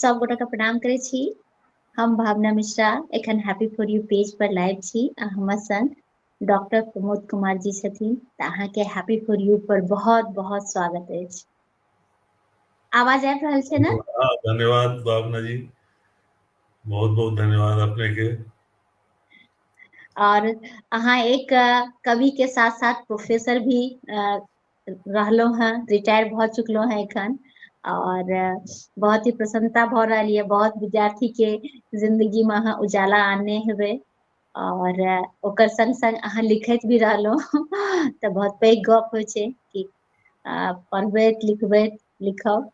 सब गोटा के प्रणाम करै छी। हम भावना मिश्रा एखन happy for U page per live छी आ हमर संग डॉक्टर प्रमोद कुमार जी छथिन तऽ अहाँके हैप्पी फॉर यू पर बहुत बहुत स्वागत अछि। आवाज आबि रहल छै ने? हाँ, धन्यवाद भावना जी, बहुत बहुत धन्यवाद अपने के। और अहाँ एक कवि के साथ साथ प्रोफेसर भी रहलहुँ हैं, रिटायर भऽ चुकलहुँ हैं एखन और बहुत ही प्रसन्नता भऽ रहल यऽ। बहुत विद्यार्थी के जिंदगी में अहाँ उजाला आनने हेबै और ओकर संग संग अहाँ लिखैत भी रहलहुँ तऽ बहुत पैघ गप होइ छै कि पढ़बैत लिखबैत लिखब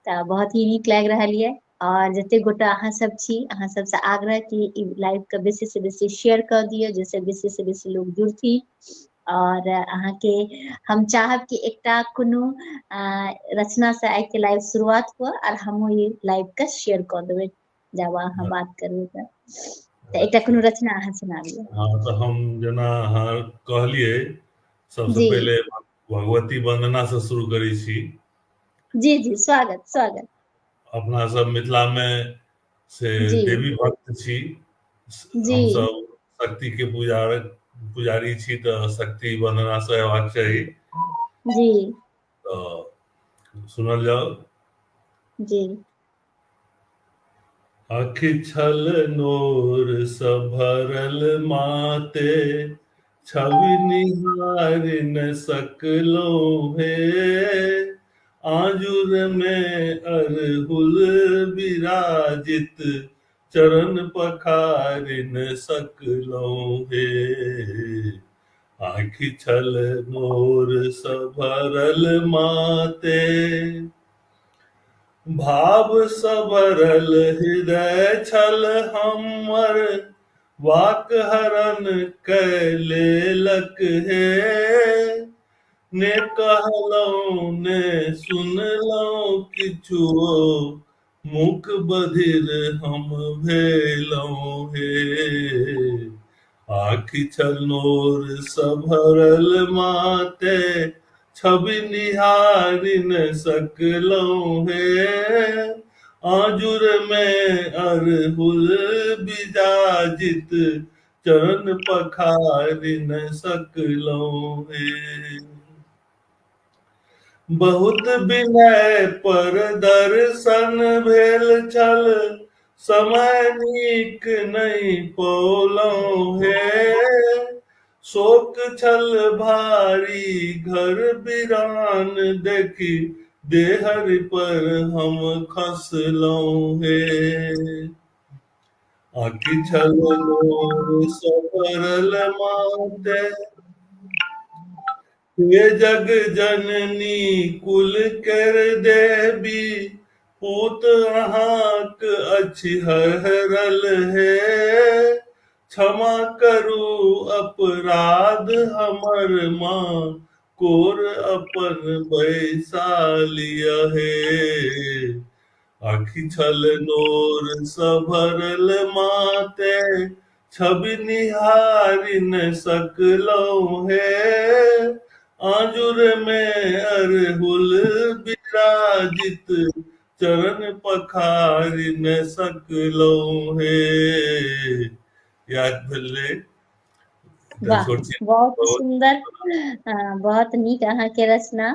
तऽ बहुत ही नीक लागि रहल यऽ। और जते गोटा अहाँ सब छी, अहाँ सबसे आग्रह कि ई लाइव के बेसी से बेसी शेयर कर दियौ, जैसे बेसी से बेसी लोग जुड़ती। और अहाँके हम चाहब कि एकटा कोनो रचना से आइ के लाइव शुरुआत हुआ और हमहूँ ई लाइव के शेयर कर देबै जब अहाँ बात करबै तऽ एकटा कोनो रचना अहाँ सुनाबियौ। हाँ, तो हम जेना अहाँ कहलिए सबसे जी पहले भगवती वंदना से शुरू करै छी। जी जी, स्वागत स्वागत। अपना सब मिथिला में से जी देवी भक्त छी, जी हम सब शक्ति के पुजारी छी, तऽ शक्ति वंदना से हेबाक चाही। जी तऽ सुनल जाओ। जी। आँखि छल नोर सँ भरल माते, छवि निहारि न सकलहुँ हे। आजुर में अरहुल विराजित, चरण पखारि न सकलहुँ हे। आँखि छल नोर सँ भरल माते, भाव सँ भरल हृदय छल हमर, वाक हरण कय लेलक हे। ने कहलहुँ ने सुनलहुँ किछुओ, मुख बधिर हम भेलहुँ हे। आँखि छल नोर सँ भरल माते, छवि निहारि न सकलहुँ हे। आजुर में अरहुल विराजित, चरण पखारि न सकलहुँ हे। बहुत विनय पर दर्शन भेल छल, समय नीक नहि पौलहुँ हे। शोक छल भारी घर बिरान देखी, देहरि पर हम खसलहुँ हे। आँखि छल नोर सँ भरल माते, हे जग जननी कुल केर देवी, पूत अहाँक अछि हरल हे। क्षमा करू अपराध हमर माँ, कोर अपन बैसालिय हे। आँखि छल नोर सँ भरल माते, छवि निहारि न सकलहुँ हे। आजुर में अरहुल विराजित, चरण पखारि न सकलहुँ हे। याद भेलै वाह, छोट छी बहुत बहुत। सुंदर। बहुत नीक अहाँके रचना।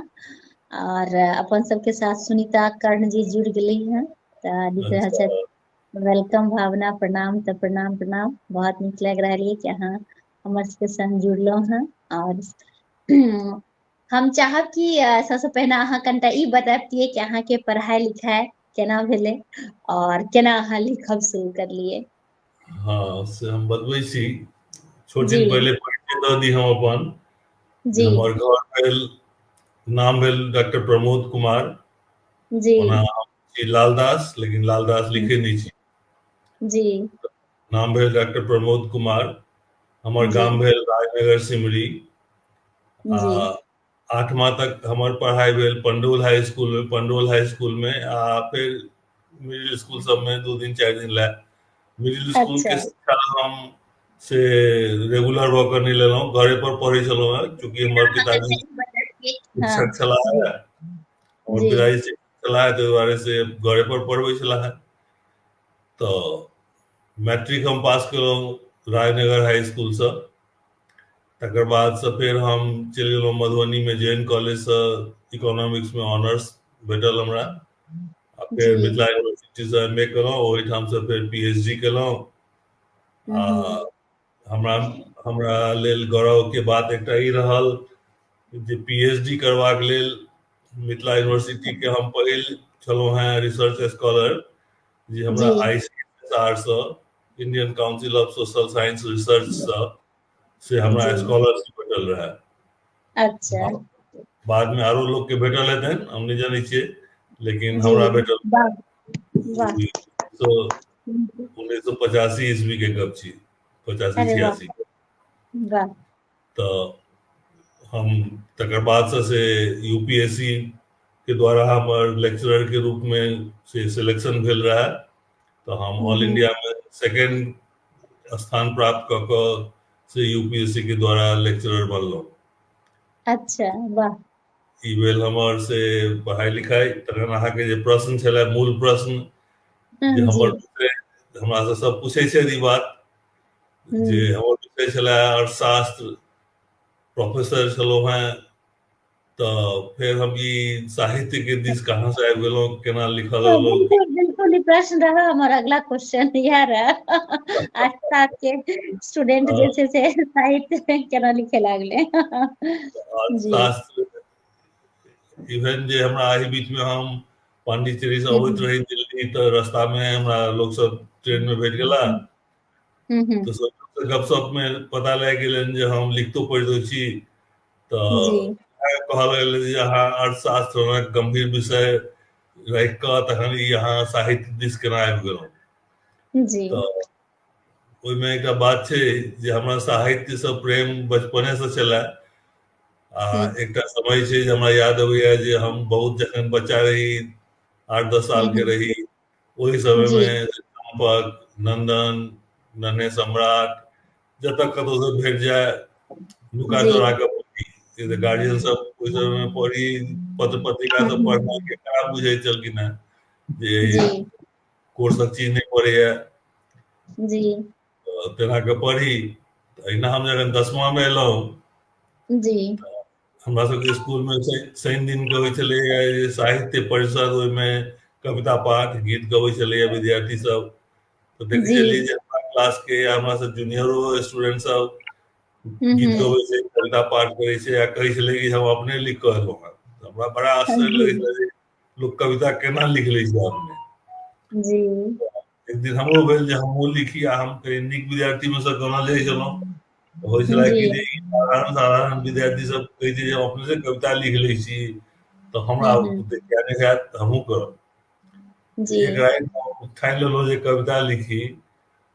और अपन सबके साथ सुनीता कर्ण जी जुड़ गेली हैं तऽ लिख रहल अच्छा, छथि वेलकम भावना, प्रणाम। तऽ प्रणाम प्रणाम, बहुत नीक लागि रहल है कि अहाँ हमर सबके संग जुड़लहुँ हैं। और हम चाहब कि सबसे पहिने अहाँ कनिटा ई बताबतियै कि अहाँके पढ़ाई लिखाई केना भेलै और केना अहाँ लिखब शुरू करलियै। हाँ से हम बतबै छी। छोट जी दिन पहिले परिचय दऽ दी हम अपन, जे जी हमर घर भेल, नाम भेल डॉक्टर प्रमोद कुमार। जी ओना हम छी लालदास, लेकिन लालदास लिखै नहि छी। जी नाम भेल डॉक्टर प्रमोद कुमार। हमर जी गाम भेल राजनगर सिमरी। आ जी 8वां तक हमर पढ़ाई भेल पंडौल हाई स्कूल में। पंडौल हाई स्कूल में आ फिर मिडिल स्कूल सब में 2 दिन 4 दिन लए। मिडिल स्कूल अच्छा के शिक्षा हम से रेगुलर भऽ कऽ नहि लेलहुँ, घरे पर पढ़ै छलहुँ हैं, चूँकि हमर पिताजी हाँ शिक्षक छलाह जी है। हमर जी पिताजी शिक्षक छलाह है, ताहि दुआरे से घरे पर पढ़बै छलाह है। तो मैट्रिक हम पास केलहुँ राजनगर हाई स्कूल से। तकर बाद से फिर हम चलि गेलहुँ मधुबनी में जैन कॉलेज से इकोनॉमिक्स में ऑनर्स भेटल हमरा। आ फिर जी। मिथिला यूनिवर्सिटी से एमए केलहुँ, ओहिठाम से फिर पीएचडी केलहुँ। आ हमरा हमरा लेल गौरव के बात एकटा ई रहल जे पीएचडी करबाक लेल मिथिला यूनिवर्सिटी के हम पहिल छलहुँ हैं रिसर्च स्कॉलर, जे हमरा जी। आईसीएसआर से Indian council of social science research से हमरा जी। स्कॉलरशिप भेटल रहे। अच्छा। बाद में आरो लोग के भेटल हेतनि, हम नहीं जानै छियै, लेकिन जी। हमरा भेटल। वाह वाह। तो 1985 ईस्वी के गप छी, 85 अरे वाह 86। वाह। तो हम तकर बाद से यूपीएससी के द्वारा हमर लेक्चरर के रूप में से सिलेक्शन भेल रहा। तो हम ऑल इंडिया में सेकेंड स्थान प्राप्त क के से यूपीएससी के द्वारा लेक्चरर बनलहुँ। अच्छा वाह। ई भेल हमर से पढ़ाई लिखाई। तखन अहाँके जे प्रश्न छलै, मूल प्रश्न जे जी। हमर हमरा से सब पूछै छै ई बात, जे हमर विषय छलै अर्थशास्त्र, प्रोफेसर छलहुँ हैं। तो फिर हम ई साहित्य के दिस कहाँ से आबि गेलहुँ, केना लिखल लोग। बिल्कुल बिल्कुल, ई प्रश्न रहा हमार अगला क्वेश्चन इएह रहा। आस्था के स्टूडेंट जे छै से साहित्य केना लिखे लागले। जी। अर्थशास्त्र इवन जे हमरा एहि बीच में हम पांडिचेरी से अबैत रही दिल्ली, तो रास्ता में हमरा लोग सब ट्रेन में भेट गेला। तो सब गपशप में पता लग गेलनि जे हम लिखतो पढ़ितो छी। तो जी। कहल गेल जे अहाँ अर्थशास्त्र गंभीर विषय राखि कऽ तखन ई अहाँ साहित्य दिस केना आबि गेलहुँ। जी। तो ओहिमे एकटा बात छै जे हमरा साहित्य से प्रेम बचपने से छलै। आ एकटा समय छै जे हमरा याद अबैया जे हम बहुत जखन बच्चा रही, 8-10 साल के रही, ओहि समय जी। में चंपक, नंदन, नन्हे सम्राट, जतऽ कतौ से भेट जाए नुका जी। चोरा के पढ़ी। गार्जियन सब ओहि समय में पढ़ी, पत्र पत्रिका सब पढ़नाइ के खराब बुझै छलखिन हैं जे जी। कोर्सक चीज नहीं पढ़ैया। जी। तेना के पढ़ी। अहिना हम जखन 10वां में एलहुँ, जी। हमरा सबके स्कूल में शनि दिन के होइ छलैया साहित्य परिषद, ओहिमें कविता पाठ, गीत गबै छलैया विद्यार्थी सब। तो देखै जी। छलियै जे हमरा क्लास के या हमरा से जूनियरो स्टूडेंट सब गीत गबै छै, कविता पाठ करै छै, आ कहै छलै कि हम अपने लिख कऽ एलहुँ हैं। तो हमरा बड़ा आश्चर्य लगै छलै जे लोग कविता केना लिख लै छै अपने। जी। एक दिन हमरो भेल जे हमहूँ लिखी, आ हम कहीं नीक विद्यार्थी में से कहना जाइ छलहुँ। होइ छलै जी। कि जे ई साधारण साधारण विद्यार्थी सब कहै छै जे हम अपने से कविता लिख लै छी, तो हमरा किया नहीं हैत, हमहूँ करब। जी। एक राति हम ठानि लेलहुँ जे कविता लिखी।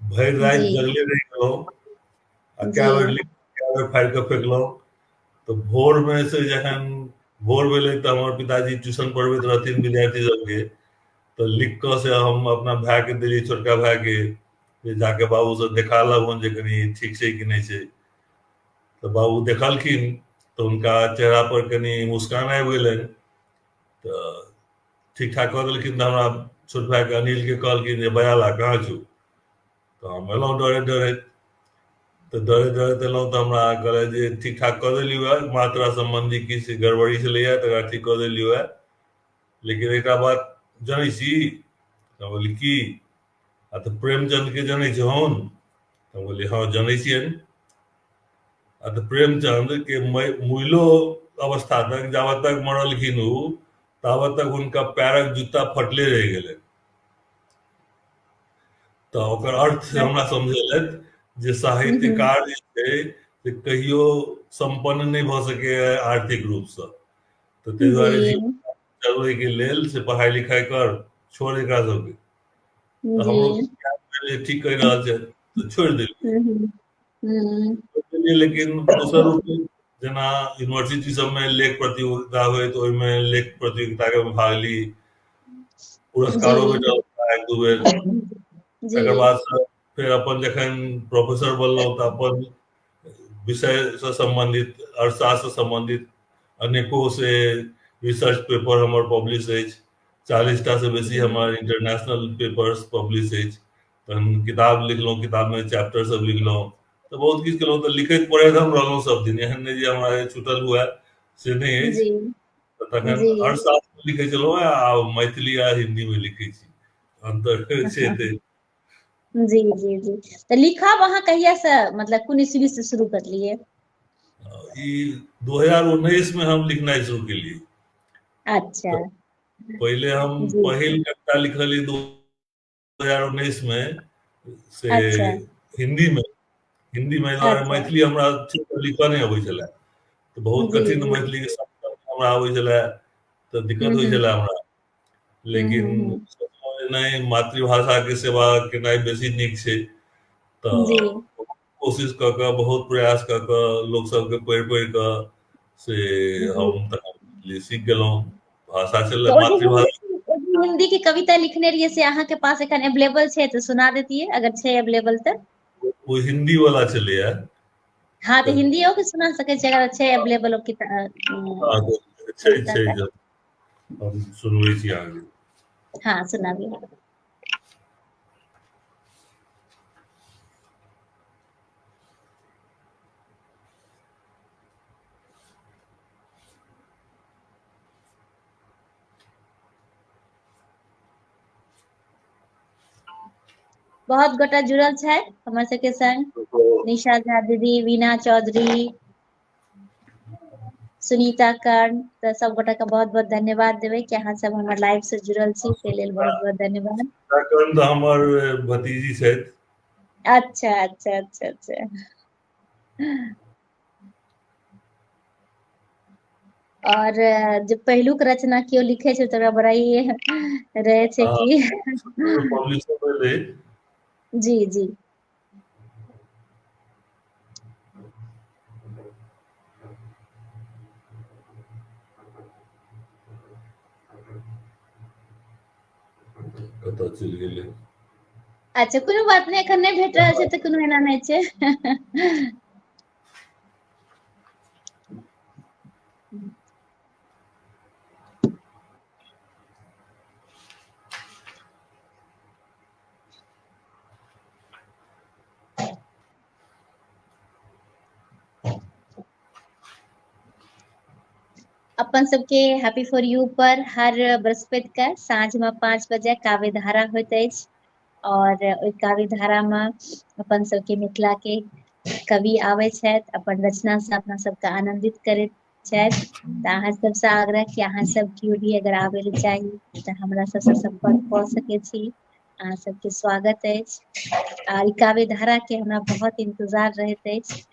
भरि राति जी। जगले रहि गेलहुँ, आ जी। कए बेर फाड़ि कऽ फेंकलहुँ। तो भोर में से जखन भोर भेलै तो हमर पिताजी ट्यूशन पढ़बैत रहथिन विद्यार्थी सबके। तो लिख कऽ से हम अपना भाई के देलियै, छोटका भाई के, जे जाके बाबू से देखा लाबुन जे कनी ठीक छै कि नहीं छै। तो बाबू देखलखिन तो उनका चेहरा पर कनी मुस्कान आबि गेलनि। तो ठीक ठाक कऽ देलखिन। तो हमरा छोट भाई के अनिल के कहलखिन जे बयाला कहाँ छौ। तो हम एलहुँ डरे डरे। तो डरे डरे एलहुँ तो हमरा कहलथि जे ठीक ठाक कऽ देलियौ है, मात्रा संबंधी किछु गड़बड़ी छलैया तकरा ठीक कऽ देलियौ है, लेकिन एकटा बात जानै छी। तो बोली की। तो प्रेमचंद के जानै छहुन। तो बोली हाँ जानै छियनि। तो प्रेमचंद के मूलो अवस्था तक जाबत तक मरलखिन उ, ताबत तक हुनका पैरक जूता फटले रहि गेलै। तो ओकर अर्थ हमरा समझेलथि जे साहित्यकार जे छै से कहियो संपन्न नहीं भऽ सकैए आर्थिक रूप से। तो ताहि दुआरे जी। जीवन चलबै के लेल से पढ़ाई लिखाई कर, छोड़ एकरा सबके। तो जी। हमरो ठीक कहि रहल छै तो छोड़ि देलियै। लेकिन दोसर रूप जेना यूनिवर्सिटी सब में लेख प्रतियोगिता होय तो ओहिमे लेख प्रतियोगिता के भाग ली, जी। पुरस्कारो भेटल एक दू बेर। जी। तकर बाद से फिर अपन जखन प्रोफेसर बनलहुँ तऽ अपन विषय से संबंधित, अर्थशास्त्र से संबंधित अनेको से रिसर्च पेपर हमर पब्लिश अछि। 40टा से बेसी हमर इंटरनेशनल पेपर्स पब्लिश अछि। तहन किताब लिखलहुँ, किताब में चैप्टर सब लिखलहुँ, तो बहुत किछु केलहुँ। तऽ लिखैत पढ़ैत हम रहलहुँ सब दिन, एहन नहि जे हमरा छूटल हुए से नहीं अछि। जी तऽ तखन जी अर्थशास्त्र लिखै छलहुँ आ मैथिली आ हिंदी में लिखै छी, अंतर छै एते। जी जी जी। तो लिखब अहाँ कहिया से, मतलब कोन ईस्वी से शुरू करलिए? ई 2019 में हम लिखनाइ शुरू केलियै। अच्छा। तऽ पहिले हम जी। पहिल कविता लिखलियै 2019 में से अच्छा हिंदी में। हिंदी में दुआरे अच्छा। मैथिली हमरा ठीक से लिखऽ नहि अबै छलै, तऽ बहुत जी कठिन जी। मैथिली के शब्द हमरा आबै छलै, तऽ दिक्कत होइ छलै हमरा। लेकिन हम्म। सोचलहुँ जे नहि, मातृभाषा के सेवा केनाइ बेसी नीक छै। जी। तऽ कोशिश कऽ कऽ, बहुत प्रयास कऽ कऽ, लोक सबके पढ़ि कऽ से जी। हम तखन सीख गेलहुँ। भाषा छलै तो मातृभाषा। ओ जे हिंदी की कविता लिखने रहिए से अहाँ के पास एखन अवेलेबल छै तो सुना देतिए, अगर छै अवेलेबल तऽ? ओ हिंदी वाला छलैया। हाँ तो तऽ हिंदियो के सुना सकै छी अगर छै अवेलेबल ओ छै कविता तऽ। हम सुनबै छी अहाँके। हाँ सुनाबिए। बहुत गोटा जुड़ल छै हमर सबके संग, निशा झा दीदी, वीना चौधरी, सुनीता कर्ण, तो सब गोटा के बहुत बहुत धन्यवाद देबै कि अहाँ सब हमर लाइव से जुड़ल छी, ताहि लेल बहुत बहुत धन्यवाद। कर्ण तऽ हमर भतीजी छथि। अच्छा अच्छा अच्छा अच्छा। और जब पहिलुक रचना केओ लिखे छै तो बड़ा ही रहे छै कि पब्लिशर भेलै। जी जी। कतऽ चलि गेलै? अच्छा कोनो बात नहीं, एखन नहीं भेट रहल छै तऽ कोनो एना नहीं छै। अपन सबके हैप्पी फॉर यू पर हर बृहस्पति के साँझ में 5 बजे काव्य धारा होइत अछि, और ओहि काव्य धारा में अपन सबके मिथिला के कवि आबै छथि, अपन रचना से अपना सबके आनंदित करैत छथि। तऽ अहाँ सबसे आग्रह कि अहाँ सब केओ भी अगर आबै ले चाही तऽ हमरा सबसे संपर्क कऽ सकै छी, अहाँ सबके स्वागत अछि। आ ई काव्य धारा के हमरा बहुत इंतजार रहैत अछि।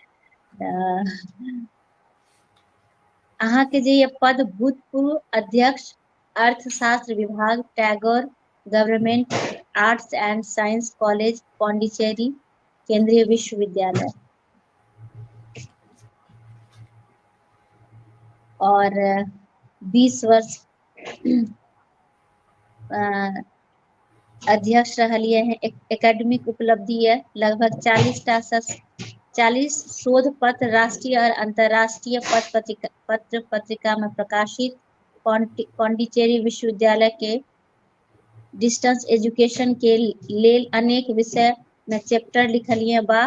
अहाँ के जे ये पद भूतपूर्व अध्यक्ष अर्थशास्त्र विभाग, Tagore government arts and science college Pondicherry केंद्रीय विश्वविद्यालय, और 20 वर्ष अध्यक्ष रहलिए हैं। एकेडमिक उपलब्धि है लगभग 40 शोध पत्र राष्ट्रीय और अंतर्राष्ट्रीय पत्र पत्रिका में प्रकाशित। पांडिचेरी विश्वविद्यालय के डिस्टेंस एजुकेशन के लेल अनेक विषय में चैप्टर लिखलिए बा,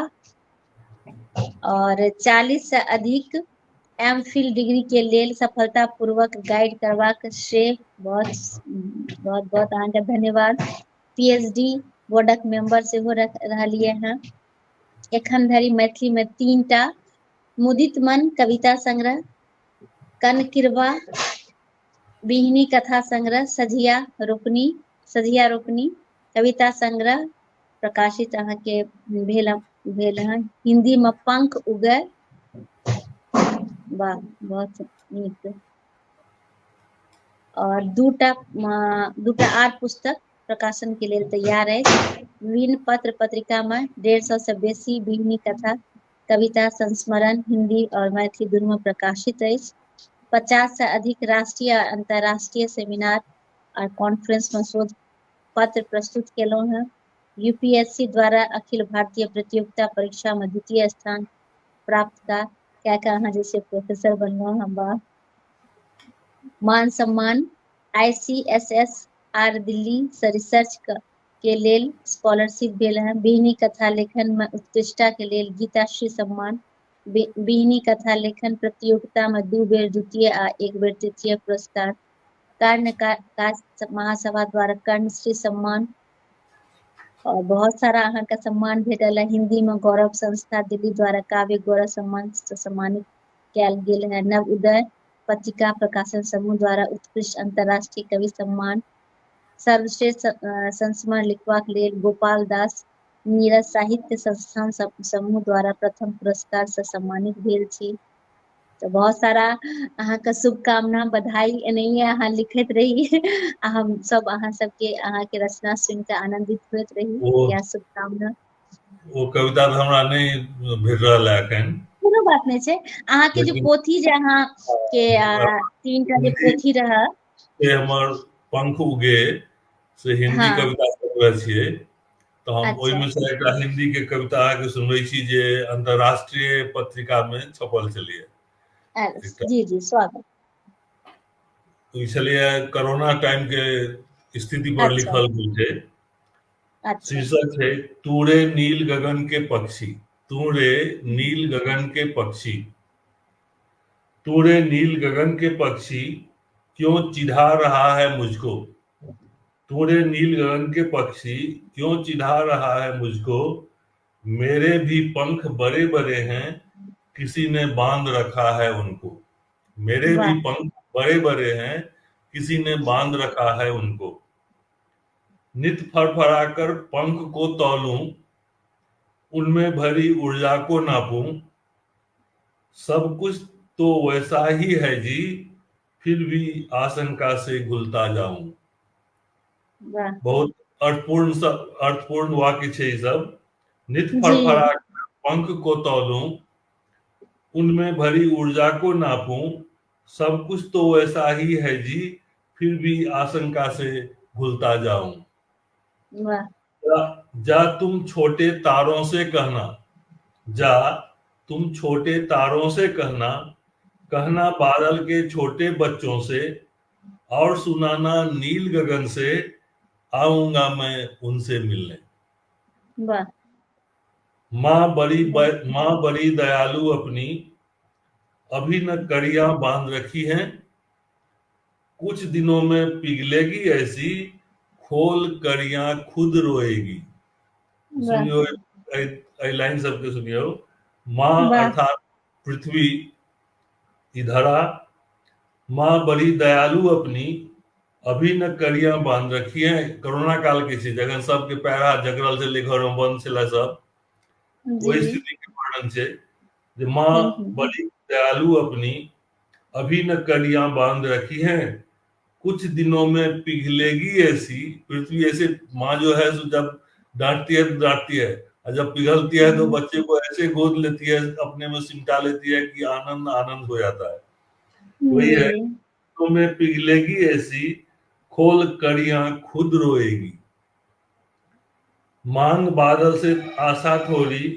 और 40 से अधिक एमफिल डिग्री के लेल सफलतापूर्वक गाइड करबाक श्रेय बहुत बहुत अहाँके धन्यवाद। पीएचडी बोर्डक मेंबर सेहो रहलिए हैं। एखन धरि मैथिली में 3टा मुदित मन कविता संग्रह, कन किरबा बिहनी कथा संग्रह, सझिया रोपनी कविता संग्रह प्रकाशित अहाँ के भेल हन। हिंदी में पंख उगै, वाह बहुत नीक। और दूटा आर पुस्तक प्रकाशन के लेल तैयार अछि। विभिन्न पत्र पत्रिका में 150 से बेसी बिहनी कथा कविता संस्मरण हिंदी और मैथिली दुनू में प्रकाशित अछि। 50 से अधिक राष्ट्रीय और अंतर्राष्ट्रीय सेमिनार और कॉन्फ्रेंस में शोध पत्र प्रस्तुत केलहुं हैं। यूपीएससी द्वारा अखिल भारतीय प्रतियोगिता परीक्षा में 2य स्थान प्राप्त कऽ के अहाँ जैसे प्रोफेसर बनलहुं हैं, वाह। मान सम्मान ICSSR दिल्ली से रिसर्च के लेल स्कॉलरशिप भेल है। बिहनी कथा लेखन में उत्कृष्टता के लेल गीताश्री सम्मान, बिहनी कथा लेखन प्रतियोगिता में 2 बेर द्वितीय आ 1 बेर तृतीय पुरस्कार, काज महासभा द्वारा कर्णश्री सम्मान, और बहुत सारा अहाँ का सम्मान भेटल है। हिंदी में गौरव संस्था दिल्ली द्वारा काव्य गौरव सम्मान से सम्मानित कैल गेल है। नव उदय पत्रिका प्रकाशन समूह द्वारा उत्कृष्ट अंतर्राष्ट्रीय कवि सम्मान, सर्वश्रेष्ठ संस्मरण लिखबाक लेल गोपाल दास नीरज साहित्य संस्थान समूह द्वारा प्रथम पुरस्कार से सम्मानित भेल छी। तो बहुत सारा अहाँ का शुभकामना, बधाई एनहिए अहाँ लिखैत रही आ हम सब अहाँ सबके अहाँ के रचना सुन के आनंदित होइत रही। वो यह शुभकामना। वो कविता तो हमरा नहीं भेट रहल है एखन, कोनो बात नहीं छे। अहाँ के जो लेकिन पोथी जे अहाँ के 3टा जे हिंदी पोथी रह, से हमर पंख उगे से हिंदी हाँ कविता पढ़ले छियै, तो हम ओहि अच्छा में से एकटा हिंदी के कविता अहाँके सुनबै छी जे अंतरराष्ट्रीय पत्रिका में छपल छलियै। एकटा जी जी स्वागत। ई छलियै कोरोना टाइम के स्थिति पर अच्छा लिखल गेल छै। अच्छा शीर्षक है तूरे नील गगन के पक्षी, तूरे नील गगन के पक्षी, तूरे नील गगन के पक्षी क्यों चिढ़ा रहा है मुझको, तूरे नील गगन के पक्षी क्यों चिढ़ा रहा है मुझको, मेरे भी पंख बड़े बड़े हैं किसी ने बांध रखा है उनको, मेरे भी वाह पंख बड़े बड़े हैं किसी ने बांध रखा है उनको, नित फड़फड़ाकर पंख को तौलूं उनमें भरी ऊर्जा को नापूं, सब कुछ तो वैसा ही है जी फिर भी आशंका से घुलता जाऊं। वाह बहुत अर्थपूर्ण वाक्य छे ई सब। नित जी फड़फड़ाकर पंख को तौलूं उनमें भरी ऊर्जा को नापूं, सब कुछ तो वैसा ही है जी फिर भी आशंका से घुलता जाऊं। वाह जा, जा तुम छोटे तारों से कहना, जा तुम छोटे तारों से कहना, कहना बादल के छोटे बच्चों से, और सुनाना नील गगन से, आऊंगा मैं उनसे मिलने। वाह माँ बड़ी दयालु अपनी, अभी न कड़ियां बांध रखी हैं, कुछ दिनों में पिघलेगी ऐसी, खोल कड़ियां खुद रोएगी। वाह सुनियो लाइन सबके सुनियो। माँ वाह अर्थात पृथ्वी की धरा, माँ बड़ी दयालु अपनी, अभी न कड़ियां बांध रखी हैं। कोरोना काल के छै जखन सबके पैर हाथ जकड़ल छलै, घर में बंद छलै सब, जी वही स्थिति के वर्णन छै जे माँ हम्म। बड़ी दयालु अपनी, अभी न कड़ियां बांध रखी हैं, कुछ दिनों में पिघलेगी ऐसी पृथ्वी। ऐसे माँ जो है जब डांटती है तो डांटती है, और जब पिघलती है तो बच्चे को ऐसे गोद लेती है, अपने में सिमटा लेती है कि आनंद आनंद हो जाता है। वही जी है, तो में पिघलेगी ऐसी, खोल कड़ियां खुद रोएगी। मांग बादल से आशा थोड़ी,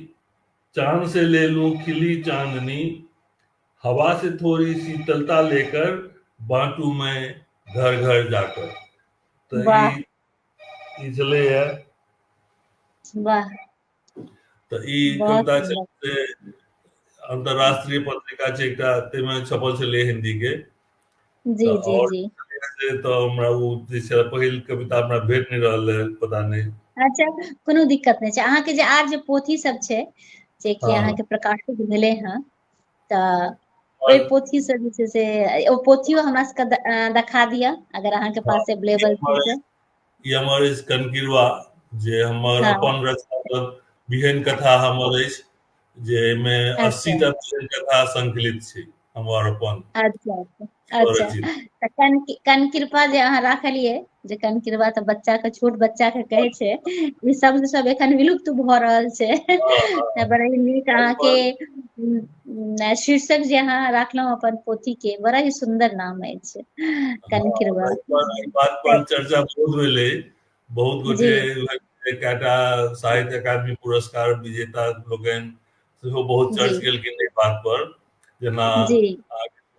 चांद से ले लूं खिली चांदनी, हवा से थोड़ी शीतलता लेकर बांटू मैं घर घर जाकर। तो वाह ई चले है। वाह तो ई बहुत कविता सुंदर। से अंतरराष्ट्रीय पत्रिका छै एकटा, तैमे छपल छलै हिंदी के। जी तो जी और जी तो हमरा उ जे छै पहिल कविता हमरा भेट नहीं रहल है, पता नहीं। अच्छा कोनो दिक्कत नहीं छै। अहाँ के जे आर जे पोथी सब छै जे कि अहाँ हाँ के प्रकाशित भेले हैं, तऽ ओहि और पोथी से जे छै से ओ पोथियो हमरा सबके देखा दिया अगर अहाँ के हाँ, पास अवेलेबल छै से। ई हमर अछि कनकिरवा, जे हमर हाँ अपन रचना सब बिहन कथा हमर अछि, जे में अच्छा 80टा बिहन कथा संकलित छै हमर अपन अच्छा अच्छा अच्छा। स्वरचित। तऽ कन कृपा जे अहाँ राखलियै, जे कन कृपा तऽ बच्चा के, छोट बच्चा के कहे छै, ई शब्द सब एखन विलुप्त भऽ रहल छै हाँ, तऽ बड़ा ही नीक अहाँ के शीर्षक जे अहाँ राखलहुँ अपन पोथी के, बड़ा ही सुंदर नाम अछि कन कृपा। एहि बात पर चर्चा बहुत भेलै, बहुत जी गोटे कएटा साहित्य अकादमी पुरस्कार विजेता लोकनि सेहो बहुत जी चर्च केलखिन एहि बात पर, जेना जी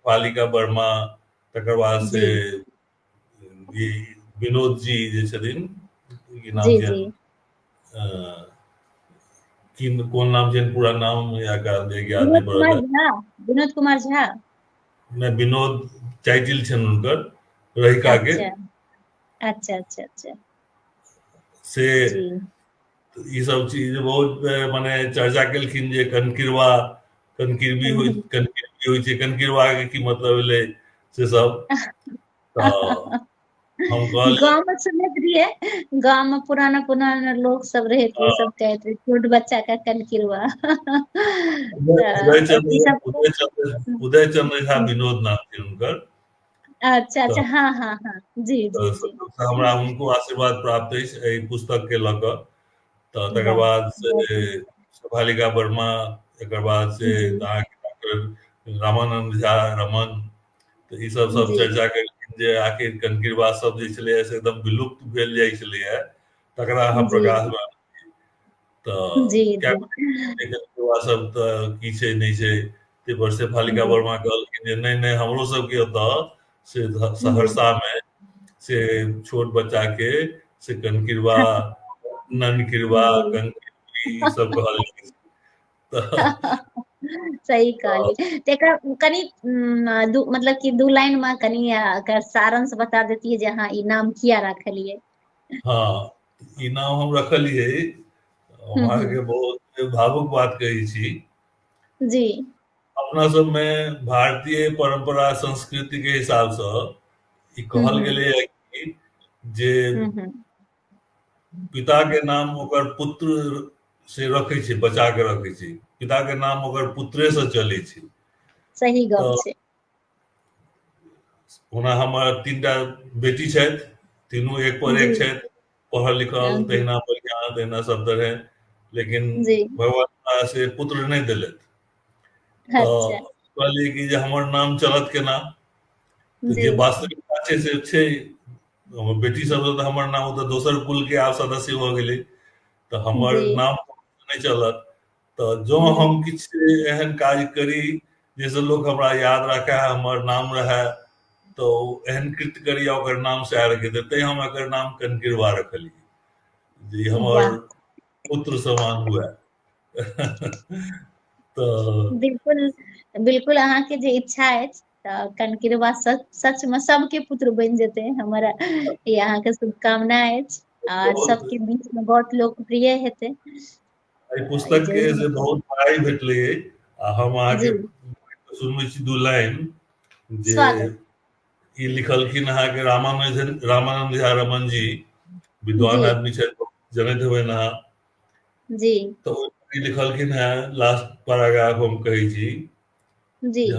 पालिका वर्मा, तकर बाद से जी ई विनोद जी जे छथिन, की नाम जी छियन जी। कोन नाम छियन पूरा नाम या याद विनोद नहीं पड़ कुमार रहा झा। विनोद कुमार झा। है विनोद टाइटिल छन उनकर रहिका के अच्छा अच्छा अच्छा अच्छा। से जी। ई सब चीज बहुत माने चर्चा केलखिन जे कनकिरबी होइ छै कनकिरवा के की मतलब भेलै से सब तऽ हम कहलियै गाँव में सुनत रहिए, गाँव में पुराना पुराना लोग सब रहे थे, वो सब कहते थे छोट बच्चा का कनकिरवा। तो ई सब उदय चंद्र झा विनोद नाम छै हुनकर अच्छा अच्छा। तऽ हाँ हाँ हाँ। जी जी जी। हमरा हुनको आशीर्वाद प्राप्त अछि एहि पुस्तक के लऽ कऽ तऽ तकर वाह, बाद से बहुत सुंदर। शोभालिका वर्मा एकर बाद से जी अहाँके डॉक्टर रामानंद झा रमन तऽ ई सब जी चर्चा केलखिन जे आखिर कनकिरवा सब जे छलैए से एकदम विलुप्त भेल जाइ छलैए तकरा अहाँ जी प्रकाशमे तऽ जी क्या जी। कनकिरवा सब तऽ की छै नहीं छै ताहि पर से फालिका जी वर्मा कहलखिन जे नहीं नहीं हमरो सबके ओतऽ से जी सहरसा में से छोट बच्चा के से कनकिरवा ननकिरवा जी। कंकिरवी ई सब कहल जाइ छै तऽ सही कहलिए। तेकर कनी मतलब कि दू लाइन में कनी एकर सारांश बता देतियै जे अहाँ ई नाम किया राखलियै। हाँ ई नाम हम रखलियै हम हम्म। अहाँके बहुत भावुक बात कहै छी जी। अपना सबमे भारतीय परंपरा संस्कृति के हिसाबसँ ई कहल हम्म गेलै है कि जे हम्म। पिता के नाम ओकर पुत्र से रखै छै बचा के रखै छै पिता के नाम ओकर पुत्रे से चलै छै सही गप तऽ छै। ओना हमर तीनटा बेटी छथि तीनू एक पर जी एक छथि पढ़ल लिखल जी तहिना बढ़िया तहिना सब तरहे लेकिन जी। भगवान हमरा से पुत्र नहि देलथि अच्छा। तऽ कहलियै कि जे हमर नाम चलत केना तऽ जी जे वास्तविकता छै से छै हमर बेटी सब तऽ हमर नाम तऽ दोसर कुल के आब सदस्य भऽ गेलै तऽ हमर जी नाम नहि चलत तऽ जँ जी। हम किछु एहन काज करी जाहिसँ लोक हमरा याद राखय हमर नाम रहय तऽ एहन कृत्य करी आ ओकर नाम से आर के तैं हम एकर नाम कनकिरवा रखलियै जे हमर वाह। पुत्र समान हुए तऽ बिल्कुल बिल्कुल अहाँके जे इच्छा अछि तऽ कनकिरवा सच में सबके पुत्र बनि जेतै हमर ई अहाँके शुभकामना अछि और बहुत सबके बीच में बहुत लोकप्रिय हेतै। एहि ई पुस्तक के जरूर से हेतै। बहुत बड़ाई भेटलै आ हम जी। अहाँके सुनबै छी दू लाइन जे स्वागत। ई लिखलखिन अहाँके रामानंद झा रमन जी जी विद्वान आदमी छथि जनैत हेबनि अहाँ जी तऽ ओ लिखलखिन हेँ लास्ट पैराग्राफ हम कहै छी जी जे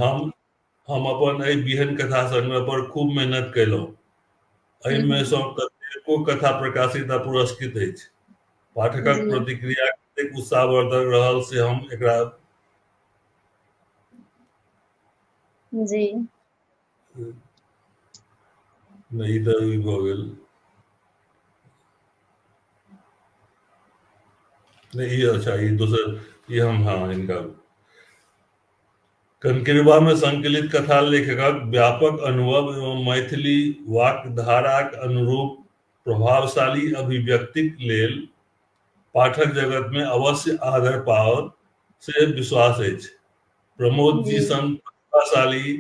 हम अपन एहि बिहन कथा संग्रह पर खूब मेहनत कयलहुँ एहिमे हम्म। सँ कतेको कथा प्रकाशित आ पुरस्कृत अछि पाठकक जी प्रतिक्रिया कतेक उत्साहवर्धक रहल से हम एकरा जी। नहि ई तऽ ई भऽ गेल नहीं ये अच्छा ये दोसर ये हम हाँ इनका कनकिरवा में संकलित कथा लेखकक व्यापक अनुभव एवं मैथिली वाक्धाराक अनुरूप प्रभावशाली अभिव्यक्तिक लेल पाठक जगत में अवश्य आदर पाओत से विश्वास अछि प्रमोद जी जी सन प्रतिभाशाली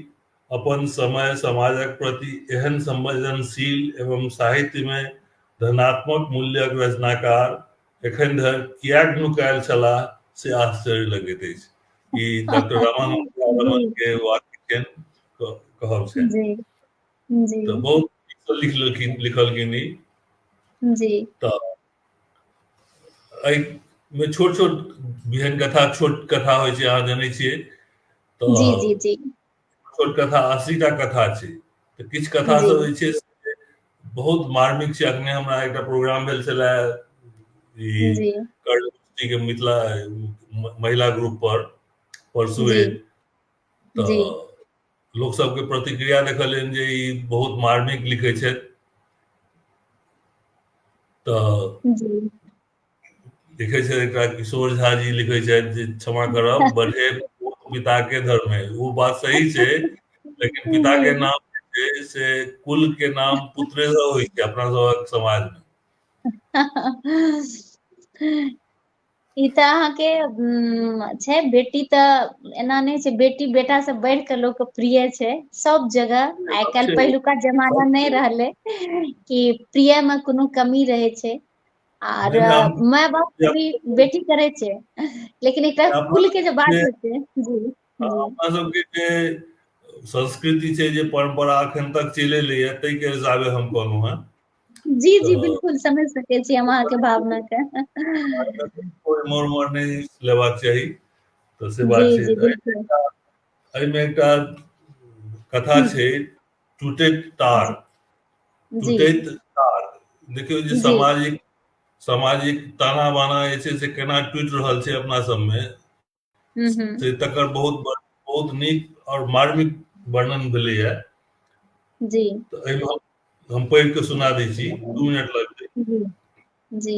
अपन समय समाजक प्रति एहन संवेदनशील एवं साहित्य में धनात्मक मूल्यक रचनाकार एखन धरि किएक नुकायल छलाह से आश्चर्य लगैत अछि ई डॉक्टर रामानंद जी रमन के वाक्य छियनि कहब छनि जी जी तऽ बहुत लिखलखिन ई जी तऽ एहिमे छोट छोट बिहन कथा छोट कथा होइ छै अहाँ जनै छियै तऽ जी जी जी छोट कथा 80टा कथा छै तऽ किछु कथा जी सब जे छै से बहुत मार्मिक छै अखने हमरा एकटा प्रोग्राम भेल छले ई जी कर्णकुटी के मिथिला महिला ग्रुप पर जी परसुए जी तऽ लोक सबके प्रतिक्रिया देखलियनि जे ई बहुत मार्मिक लिखै छथि तऽ जी लिखै छै एकटा किशोर झा जी लिखै छथि जे क्षमा करब बढ़े पिता के धर्म है वो बात सही छै लेकिन पिता के जी नाम जे छै से कुल के नाम पुत्रे से होइ छै अपना सबक समाज में ई तऽ अहाँके छै, बेटी तऽ एना नहि छै, बेटी बेटा से बढ़ि कऽ लोकके प्रिय छै सब जगह। आइ काल्हि छै पहिलुका जमाना नहि रहलै कि प्रिय में कोनो कमी रहे छै। आर नहीं हम माय बाप भी बेटी करे छै, लेकिन एकटा अपना खुल के जे बात सबके होइ छै। जी जी अपना सबके जे संस्कृति छै, जे परंपरा अखन तक चलि एलैए, ताहि के हिसाबे हम कहलहुँ हेँ। जी जी, तऽ बिल्कुल समझ सकै छी हम अहाँके भावना के। कोई मोड़ मोड़ नहीं लेबाक चाही, तऽ से जी बात छै। जी तऽ बिल्कुल। एहिमे एकटा कथा हम्म, छै, टूटैत तार। जी जी टूटैत तार, देखियौ जे जी सामाजिक सामाजिक ताना बाना जे छै से केना टूटि रहल छै अपना सबमे, हम्म। से तकर बहुत नीक और मार्मिक वर्णन भेलैए। जी तऽ एहिमे हम पढ़ि कऽ सुना दै छी, 2 मिनट लगतै। जी जी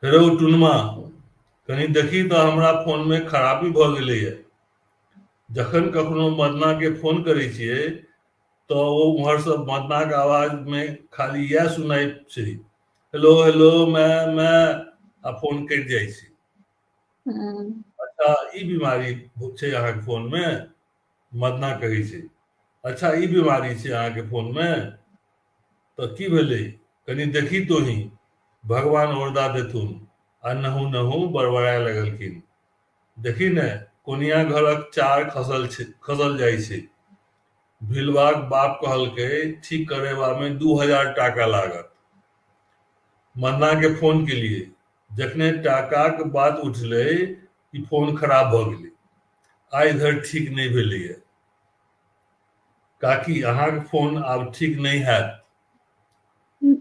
हेरौ टुनमा, कनि देखी तऽ हमरा फोनमे खराबी भऽ गेलैए। जखन कखनो मदनाके फोन करै छियै तऽ ओ उम्हरसँ मदनाक आवाजमे खाली इएह सुनाइ छै, हेलो हेलो मैं, आ फोन कटि जाइ छै। हम्म। अच्छा ई बीमारी छै अहाँके फोनमे? मदना कहै छै। अच्छा ई बीमारी छै अहाँके फोनमे? तऽ की भेलै, कनि देखी तोही, भगवान ओरदा देथुन। आ नहु नहु बड़बड़ाए लगलखिन। देखी ने, कोनिया घरक चार खसल जाइ छै। भिलवाक बाप कहलकै ठीक करेबामे 2000 टाका लागत। मन्ना के फोन केलिए, जखने टाकाक बात उठलै कि फोन खराब भऽ गेलै, आइ धरि ठीक नहि भेलैए। काकी अहाँके फोन आब ठीक नहि हैत।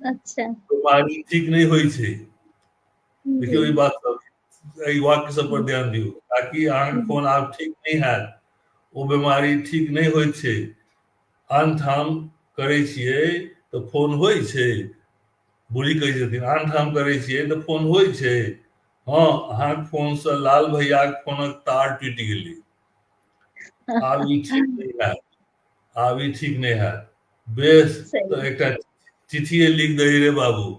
अच्छा। बीमारी ठीक नहीं होइ छै। जी देखियौ ई बात सब, एहि वाक्य सब पर ध्यान दियौ। काकी अहाँके फोन आब ठीक नहीं हैत, ओ बीमारी ठीक नहीं होइत छै। आन ठाम करै छियै तऽ फोन होइ छै। बूढ़ी कहै छथिन, आन ठाम करै छियै तऽ फोन होइ छै। हँ, अहाँके फोनसँ लाल भैयाक फोनक तार टूटि गेलै। आब ई ठीक नहि हैत, आब ई ठीक नहि हैत। बेस, सही। तऽ एकटा चिट्ठिये लिख दही रे बाबू।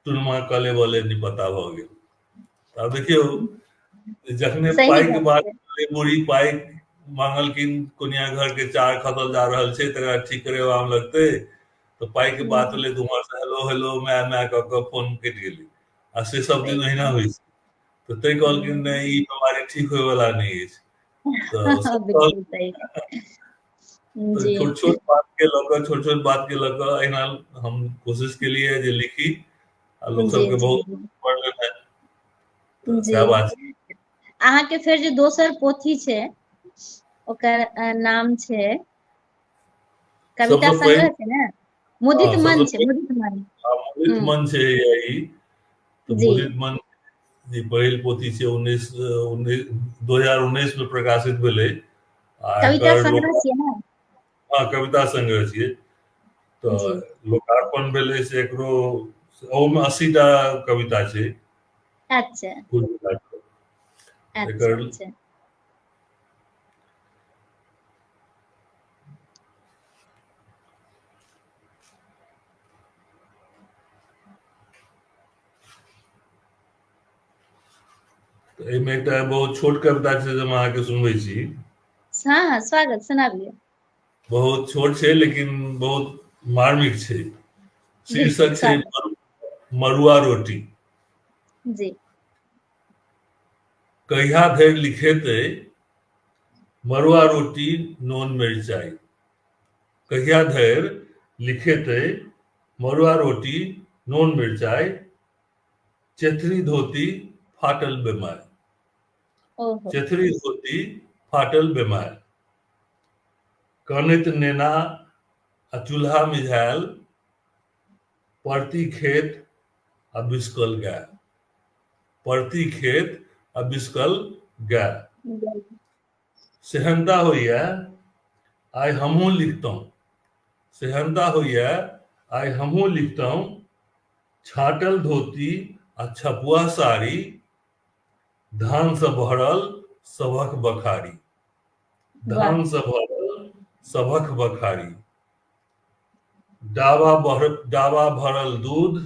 टुनमा कले बले निपता भऽ गेल। आब देखियौ, जखने सही पाइके बात बात छै। भेलै, बूढ़ी पाइ मांगलखिन, कोनिया घर के चार खसल जा रहल छै तकरा ठीक करेबामे लगतै। तऽ पाइके बात हम्म, भेलै तऽ उम्हरसँ हेलो हेलो मै कऽ कऽ फोन कटि गेलै। आ से सब दिन सही अहिना होइ छै। तऽ तै कहलखिन हम्म, नहि, ई बीमारी ठीक होय वाला नहि अछि। तऽ सब बिल्कुल सही। तऽ जी छोट छोट बात के लऽ कऽ, छोट छोट बात के लऽ कऽ अहिना हम कोशिश केलियै जे लिखी, आ लोक जी सबके जी बहुत जी पढ़लनि हैं। तऽ जी। सएह बात छै। अहाँके फेर जे दोसर पोथी छै, ओकर नाम छै, कविता सबसँ पैघ, संग्रह छै ने? मुदित मन सबसँ छै, पैघ मुदित मन। मुदित हम्म। मन छै ई। तऽ जी। मुदित मन जे पहिल पोथी छै, 2019 में प्रकाशित भेलै। आ कविता एकर संग्रह छियै ने? हँ, कविता संग्रह छियै। तऽ जी। लोकार्पण भेलै से एकरो, ओहोमे 80टा कविता छै। अच्छा कुल मिला कऽ। अच्छा एकर अच्छा। तऽ एहिमे एकटा बहुत छोट कविता छै जे हम अहाँके सुनबै छी। हाँ हाँ, स्वागत, सुनाबियौ। बहुत छोट छै लेकिन बहुत मार्मिक छै। बिल्कुल शीर्षक छै स्वागत। मड़ुआ रोटी। जी। कहिया धरि लिखेतै मड़ुआ रोटी नोन मिरचाइ। कहिया धरि लिखेतै मड़ुआ रोटी नोन मिरचाइ। चेथरी धोती फाटल बेमाय। ओहो। चेथरी धोती फाटल बेमाय। कनैत नेना आ चूल्हा मिझायल, परती खेत आ बिसकल गाय। परती खेत आ बिसकल गाय। सेहनता होइए आइ हमहूँ लिखतहुँ। सेहनता होइए आइ हमहूँ लिखतहुँ। छाँटल धोती आ छपुआ साड़ी, धानसँ भरल सभक बखारी। वाह। धानसँ भरल सभक बखारी। डाबा भरल दूध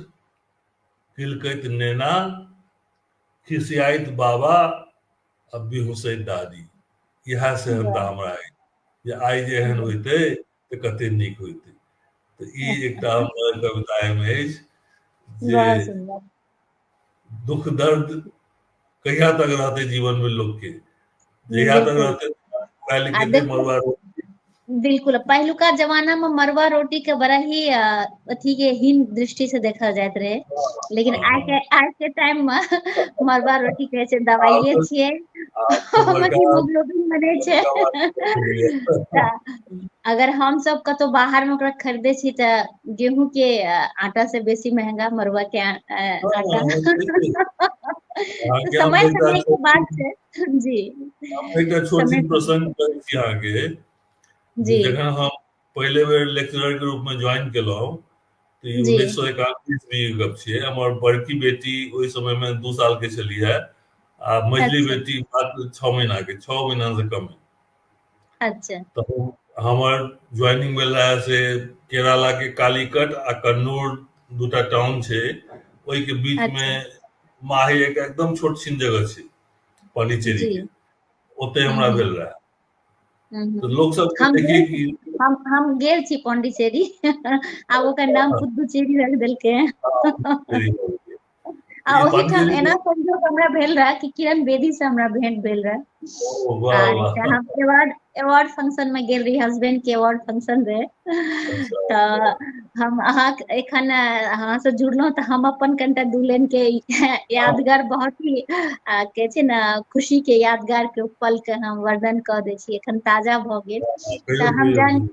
किलकैत नेना खिसियाइत बाबा आ बिहुसैत दादी। इएह से हमरा वाह, हमरा जे आइ जे एहन होइतै तऽ कते नीक होइतै। तऽ ई एकटा हमर कविता एहिमे अछि जे बहुत सुंदर। दुख दर्द कहिया तक रहतै जीवन में लोग के, जहिया तक बिल्कुल। रहतै वएह आ लिखेतै देखियौ, मरुआ रोटी। बिल्कुल पहिलुका जमाना में मड़ुआ रोटी के बड़ा ही अथी के हीन दृष्टि से देखल जाइत रहे, लेकिन आज के टाइम में मड़ुआ रोटी कहे छै दवाइये आब छियै, आब तऽ ओहिमे बड़का हीमोग्लोबिन बनै छै। बड़का बात भऽ गेलैये। तऽ अगर हम सब कतौ बाहर में ओकरा खरीदे छी तऽ गेहूं के आटा से बेसी महंगा मड़ुआ के आटा। हाँ, देखिए, तो अहाँके हम समय एकटा समय के बात छोट छै। जी। छोट समय छिन समय। प्रसंग कहै छी अहाँके जी जे जखन हम पहिले बेर लेक्चरर के रूप में ज्वाइन केलहुँ तऽ ई जी 1991 ईस्वी के गप छियै। हमर बड़की बेटी ओहि समय में 2 साल के छलियै आ मझली अच्छा बेटी मात्र 6 महीना के, 6 महीना से कम। अच्छा तऽ हमर ज्वाइनिंग भेल रहे से केराला के कालीकट आ कन्नूर दूटा टाउन छै, ओहि के बीच अच्छा। में माहे एक एकदम छोट छिन जगह छै पांडिचेरी जी। के, ओते हमरा हम्म। भेल रहे। हम्म। तऽ लोग सब के हम देखिए गेल कि हम गेल छी पांडिचेरी। आब ओकर नाम पुदुचेरी रख देलकै हैं। पांडिचेरी आ ई ओहिठाम पांडिचेरी एना संजोग हमरा भेल रहे कि किरण बेदी से हमरा भेंट भेल रहे। ओ वाह आर एकटा वाह। हम अवार्ड फंक्शन में गेल रही, हस्बैंड के अवार्ड फंक्शन रहे। अच्छा तऽ हम अहाँ एखन अहाँ से जुड़लहुँ तऽ हम अपन कनिटा दुल्हन के यादगार बहुत ही कहे छै ने खुशी के यादगार के पल के हम वर्णन कऽ दै छी, एखन ताजा भऽ गेल। तऽ कहियो हम कहियो जहन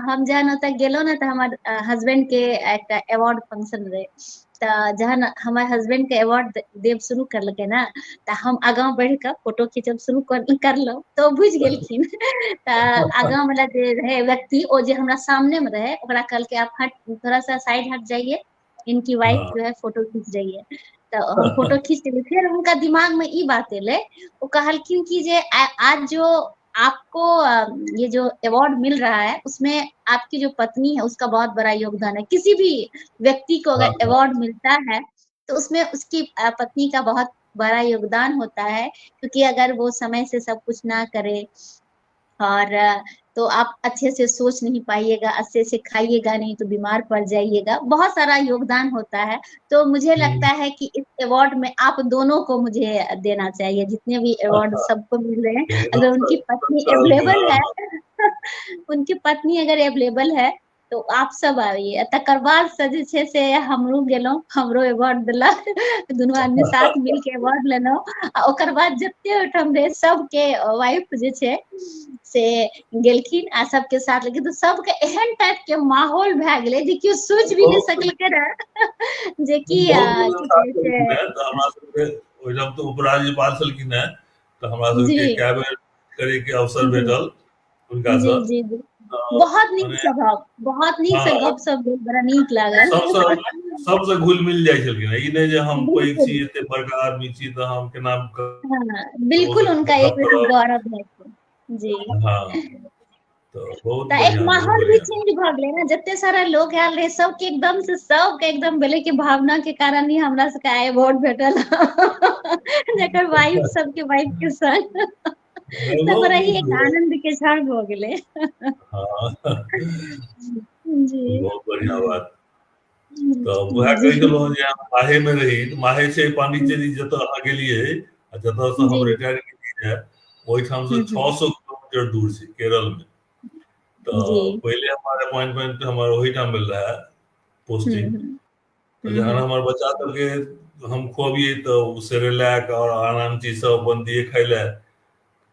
हम जहन ओतऽ गेलहुँ ने तऽ हमर हस्बैंड के एकटा अवार्ड फंक्शन रहे। तऽ जहन हमर हसबैंड के अवार्ड देव शुरू करलकै ने तऽ हम आगाँ बढ़ि कऽ फोटो खींचब शुरू करलहुँ तऽ ओ बुझि गेलखिन। तऽ आगाँ वाला जे रहे व्यक्ति ओ जे हमरा सामने में रहे ओकरा कहलकै आप हट, थोड़ा सा साइड हट जाइए, इनकी वाइफ हाँ जो है फोटो खींच रही है। तऽ हम फोटो खींच लेलिए। फिर उनका दिमाग में ई बात एले, वो कहलखिन कि जे आज जो आपको ये जो अवार्ड मिल रहा है उसमें आपकी जो पत्नी है उसका बहुत बड़ा योगदान है। किसी भी व्यक्ति को हाँ अगर अवार्ड मिलता है तो उसमें उसकी पत्नी का बहुत बड़ा योगदान होता है, क्योंकि अगर वो समय से सब कुछ ना करे और तो आप अच्छे से सोच नहीं पाइएगा, अच्छे से खाइएगा नहीं तो बीमार पड़ जाइएगा, बहुत सारा योगदान होता है। तो मुझे लगता है कि इस अवार्ड में आप दोनों को मुझे देना चाहिए, जितने भी अवार्ड सबको मिल रहे हैं अगर उनकी पत्नी अवेलेबल है। उनकी पत्नी अगर अवेलेबल है तो आप सब आइए। तकर बाद से जे छै से हमरो गेलहुँ, हमरो अवार्ड देलक, दुनू आदमी साथ मिल के अवार्ड लेलहुँ। आ ओकर बाद जते ओहिठाम रहे सबके वाइफ जे छै से गेलखिन आ सबके साथ, लेकिन तो सबके एहन टाइप के माहौल भए गेलै जे केओ सोच भी नहि बहुत सकलकै रहे जे कि बहुत की व्यवस्था कहै केलखिन छै। हेँ तऽ हमरा सबके ओहिठाम तऽ उपराज्यपाल छलखिन हेँ, तऽ हमरा जी सबके कए बेर करैके अवसर जी भेटल जी हुनकासँ। जी जी। तऽ बहुत नीक मने स्वभाव, बहुत नीक से हाँ, गप सप भेल, बड़ा नीक लागल। सबसँ सबसँ घुलि मिल जाइ छलखिन हेँ। ई नहि जे हम पैघ बिल्कुल। छी, एते बड़का आदमी छी तऽ हम केना हाँ ककरो बिल्कुल, से उनका एक मतलब करब। गौरव है। जी। हाँ, तो बहुत तऽ एक बढ़िया, बहुत माहौल भी बढ़िया। चेंज भऽ गेलै ने, जते सारा लोग आयल रहे सबके एकदम से सबके एकदम भेलै कि भावना के कारण ही हमरा सबके आइ अवार्ड भेटल। जेकर वाइफ सबके वाइफ के संग नहीं, तऽ बड़ा बहुत ही एक नीक। आनंद के क्षण भऽ गेलै। हाँ, जी बहुत बढ़िया बात। तऽ उएह जी कहै छलहुँ जे हम माहे में रही, माहे छै पांडिचेरी जतऽ अहाँ गेलियै आ जतऽ जी। हम रिटायर केलियै ओहिठाम से 600 किलोमीटर दूर छै केरल में। तऽ जी। पहिले हमर अपॉइंटमेंट हमर ओहिठाम भेल रहे पोस्टिंग। हम्म तऽ जखन हमर बच्चा सबके हम खुअबियै तऽ ओ सेरेलैक और आन चीज सब अपन दिए खाय ले।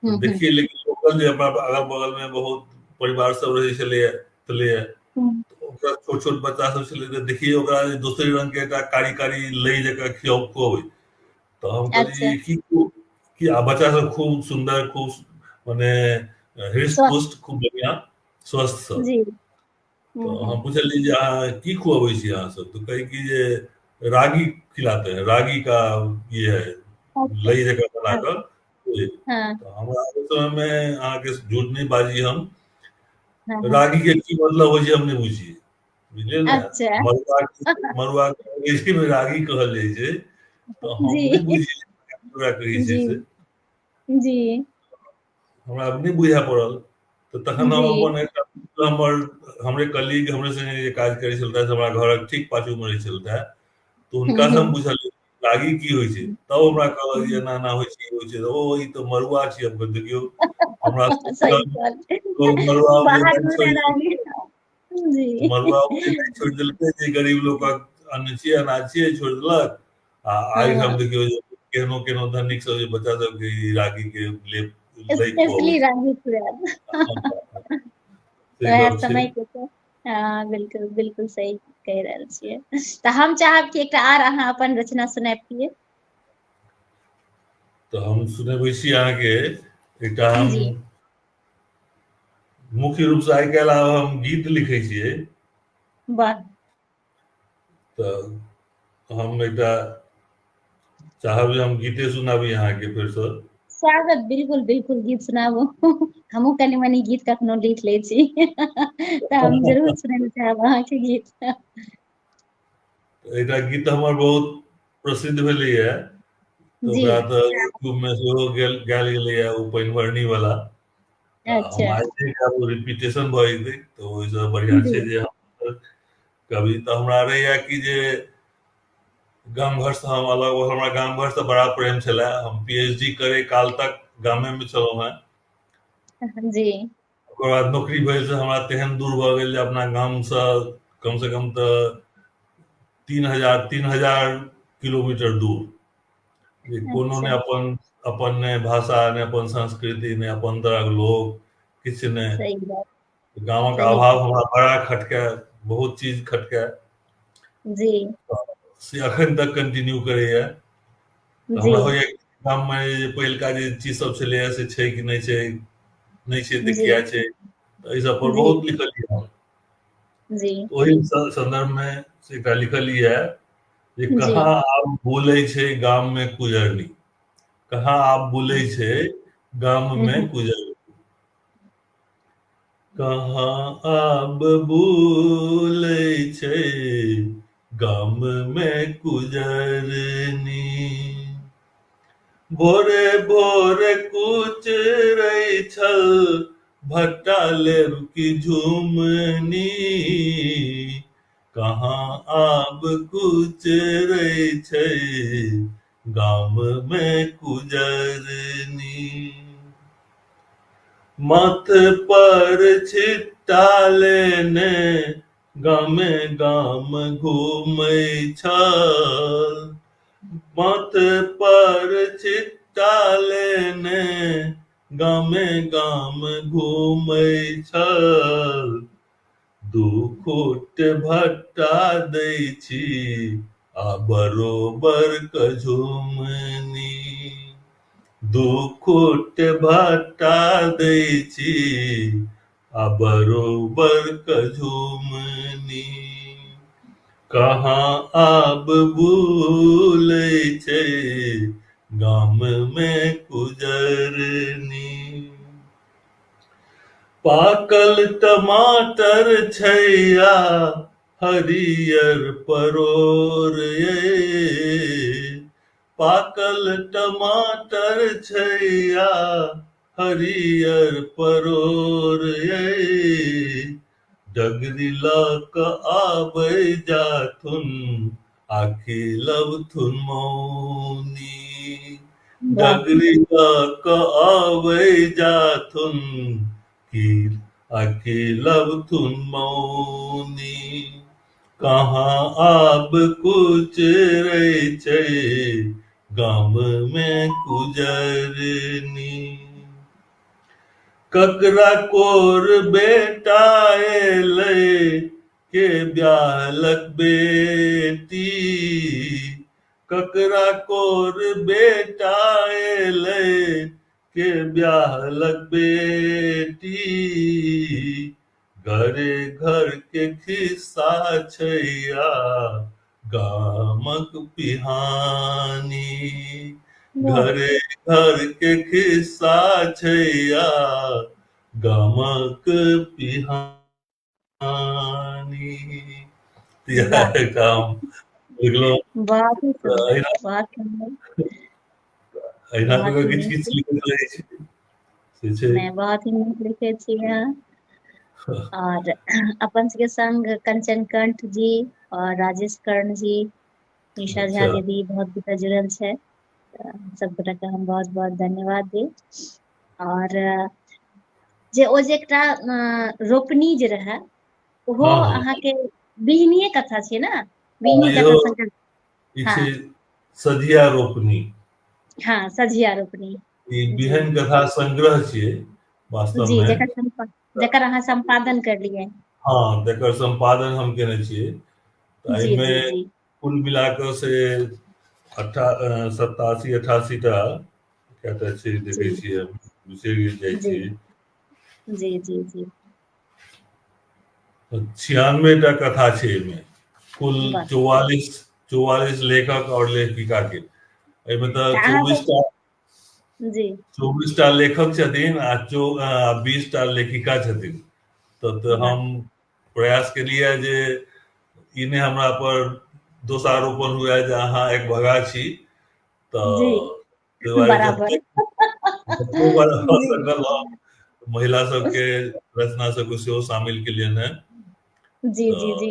तऽ हम्म देखिए, लेकिन लोकल जे हमरा अगल बगल में बहुत परिवार सब रहै छलैये हम्म। ओकरा छोट छोट बच्चा सब छलै तऽ देखियै ओकरा जे दोसरे रंग के एकटा कारी कारी लै जकाँ खुअबै। तऽ हम कहलियै अच्छा। ई की आ बच्चा सब खूब सुन्दर, खूब मने हृष्ट स्वस्थ। पुष्ट, खूब बढ़िया स्वस्थ सब। जी। तो हम पूछलिए जे अहाँ की खुअबै छी अहाँ सब, तो कही कि जे रागी खिलाते हैं, रागी का ये है अच्छा। लई जगह बनाकर। अच्छा। तो हाँ तो हमरा उस समय में अहाँके झूठ नहीं बाजी हम, हाँ हाँ। रागी के की मतलब होइ छै हम नहीं बुझिए। बुझलियै ने, अच्छा। मड़ुआ के अंग्रेजी में रागी कहल जाइ छै, तऽ हम जी नहि बुझियै पूरा कहै छै जी से, जी हमरा नहि बुझा पड़ल। तऽ तखन हम जी अपन एकटा हमरे कलीग हमरे संगे जे काज करै छलथि, हमरा घरक ठीक पाछू में रहै छलथि, तऽ हुनका से हम पूछलियै रागी की होइ छै, तब हमरा कहलक जे एना एना होइ छै, ई होइ छै। ओ ई तऽ मड़ुआ छियै। हम कहलियै देखियौ, हमरा सही बात। लोग मड़ुआ बाहर उपजेनाइ में छोड़ि देलकै, रागी। मड़ुआ जी उपजेनाइ छोड़ि देलकै, जे गरीब लोकक अन्न छियै, अनाज छियै, छोड़ि देलक। आ आइ हम हाँ, देखियौ जे केहनो केहनो धनिक सब जे बच्चा सबके ई रागी के लेप लै खुआबै स्पेशली छै। रागी खुआएब। से वएह गप छै। समय के तो। हाँ बिल्कुल बिल्कुल सही कहि रहल छियै। तऽ हम चाहब कि एकटा आर अहाँ अपन रचना सुनाबितियै। तऽ हम सुनबै छी अहाँके एकटा हम जी मुख्य रूप से आइ काल्हि आब हम गीत लिखै छियै। वाह। तऽ हम एकटा चाहब जे हम गीते सुनाबी अहाँके फेरसँ। स्वागत, बिल्कुल बिल्कुल गीत सुनाबू। हमहूँ कनि मनी गीत कखनो लिख लै छी। तऽ हम जरूर सुनय चाहब अहाँके गीत। एकटा गीत हमर बहुत प्रसिद्ध भेलैए, तऽ जी ओकरा तऽ यूट्यूब में सेहो गायल गेलैए, ओ पानिभरनी वाला। तऽ हम अच्छा आइ नहि गायब, ओ रिपीटेशन भऽ जेतै, तऽ ओहिसँ बढ़िआँ जी छै जे हम कभी तऽ हमरा रहैया कि जे गाम घर से हम अलग, हमरा गाम घर से बड़ा प्रेम छले। हम पीएचडी करे काल तक गामे में छलहुँ हेँ। जी ओकर बाद नौकरी भेल से हमरा तेहन दूर भऽ गेल जे अपना गामसँ कम से कम तऽ 3,000 किलोमीटर दूर, जे कोनो अच्छा ने अपन अपन ने भाषा, ने अपन संस्कृति, ने अपन तरहक लोक, किछु नहि। सही बात। गामक सही अभाव बात। हमरा बड़ा खटके, बहुत चीज खटके। जी से अखन तक कंटिन्यू करैया। तऽ जी हमरा होइया कि गाम में जे पहिलका जे चीज सब छलैया से छै कि नहि छै, नहि छै तऽ जी किया छै, तऽ एहि सब पर जी बहुत लिखलियै हम। जी ओहि संदर्भ में से एकटा लिखलियै जे जी कहाँ आब बोलै छै गाम में कुजरनी, कहाँ आब बोलै छै गाम में हम्म, कुजरनी। कहाँ आब बोलै छै गाम में कुजरनी, भोरे भोरे कूच रही छल भट्टा लेरुकी झुमनी, कहाँ आब कूच रही छै गाम में कुजरनी। मथ पर छिट्टा लेने गामे गाम घूमै छल, मथ पर छिट्टा लेने गामे गाम घूमै छल, दू खूट भट्टा दै छी आ बरोबर क झुमनी, दू खूट भट्टा दै छी आ बरोबर क झुमनी, कहाँ आब बोलै छै गाम में कुजरनी। पाकल टमाटर छैया हरियर परोर ये, पाकल टमाटर छैया हरियर परोर ये, डगरी लऽ कऽ आबै जाथुन आखी लबथुन मौनी, वाह। डगरी लऽ कऽ आबै जाथुन की आखी लबथुन मौनी, कहाँ आब कुछ रहे छै गाम में कुजरनी, ककरा कोर बेटा एलै के ब्याहलक बेटी, ककरा कोर बेटा एलै के ब्याहलक बेटी, घरे घर के खिस्सा छैया गामक पिहानी, वाह घरे घर के खिस्सा छैया गामक पिहानी। वाह, एकटा हम लिखलहुँ। बहुत ही तऽ सुंदर, अहिना बहुत सुंदर, अहिना कऽ बहुत कऽ ही किछु किछु नीक। लिखैत रहै छी, से छै। मैं बहुत ही नीक लिखे छी अहाँ। और अपन सबके संग कंचन कंठ जी और राजेश कर्ण जी, निशा झा अच्छा दीदी बहुत गोटा जुड़ल छै। सब गोटा के हम बहुत बहुत धन्यवाद दी। और जे ओ जे एकटा रोपनी जे रहै, ओहो हाँ हाँ अहाँके बिहनिये कथा छै ने? हाँ, बिहनी इहो कथा संग। ई हाँ छै सदिया रोपनी। हाँ, सझिया रोपनी। ई जी बिहन कथा संग्रह छियै जी, वास्तवमे। जकर अहाँ संपादन करलियै। हाँ, तकर संपादन हम केने छियै। तऽ जी एहिमे जी जी कुल मिला कऽ से 87-88 टा कएटा छै, देखै जी छियै हम बिसरि जाइ जी छियै। जी जी जी। 96 टा कथा छै एहिमे, कुल बस 44 लेखक और लेखिका के। एहिमे तऽ तऽ अहाँके जी 24 टा लेखक छथिन आ 20 टा लेखिका छथिन। तऽ वाह हम प्रयास केलियै जे ई नहि हमरा पर दोषारोपण हुए जे अहाँ एक भगा छी, तऽ जी ताहि दुआरे बराबर। जतेक जतेक बार भऽ जी सकल हम महिला सबके रचना सबके सेहो शामिल केलियनि हेँ। जी जी तऽ जी।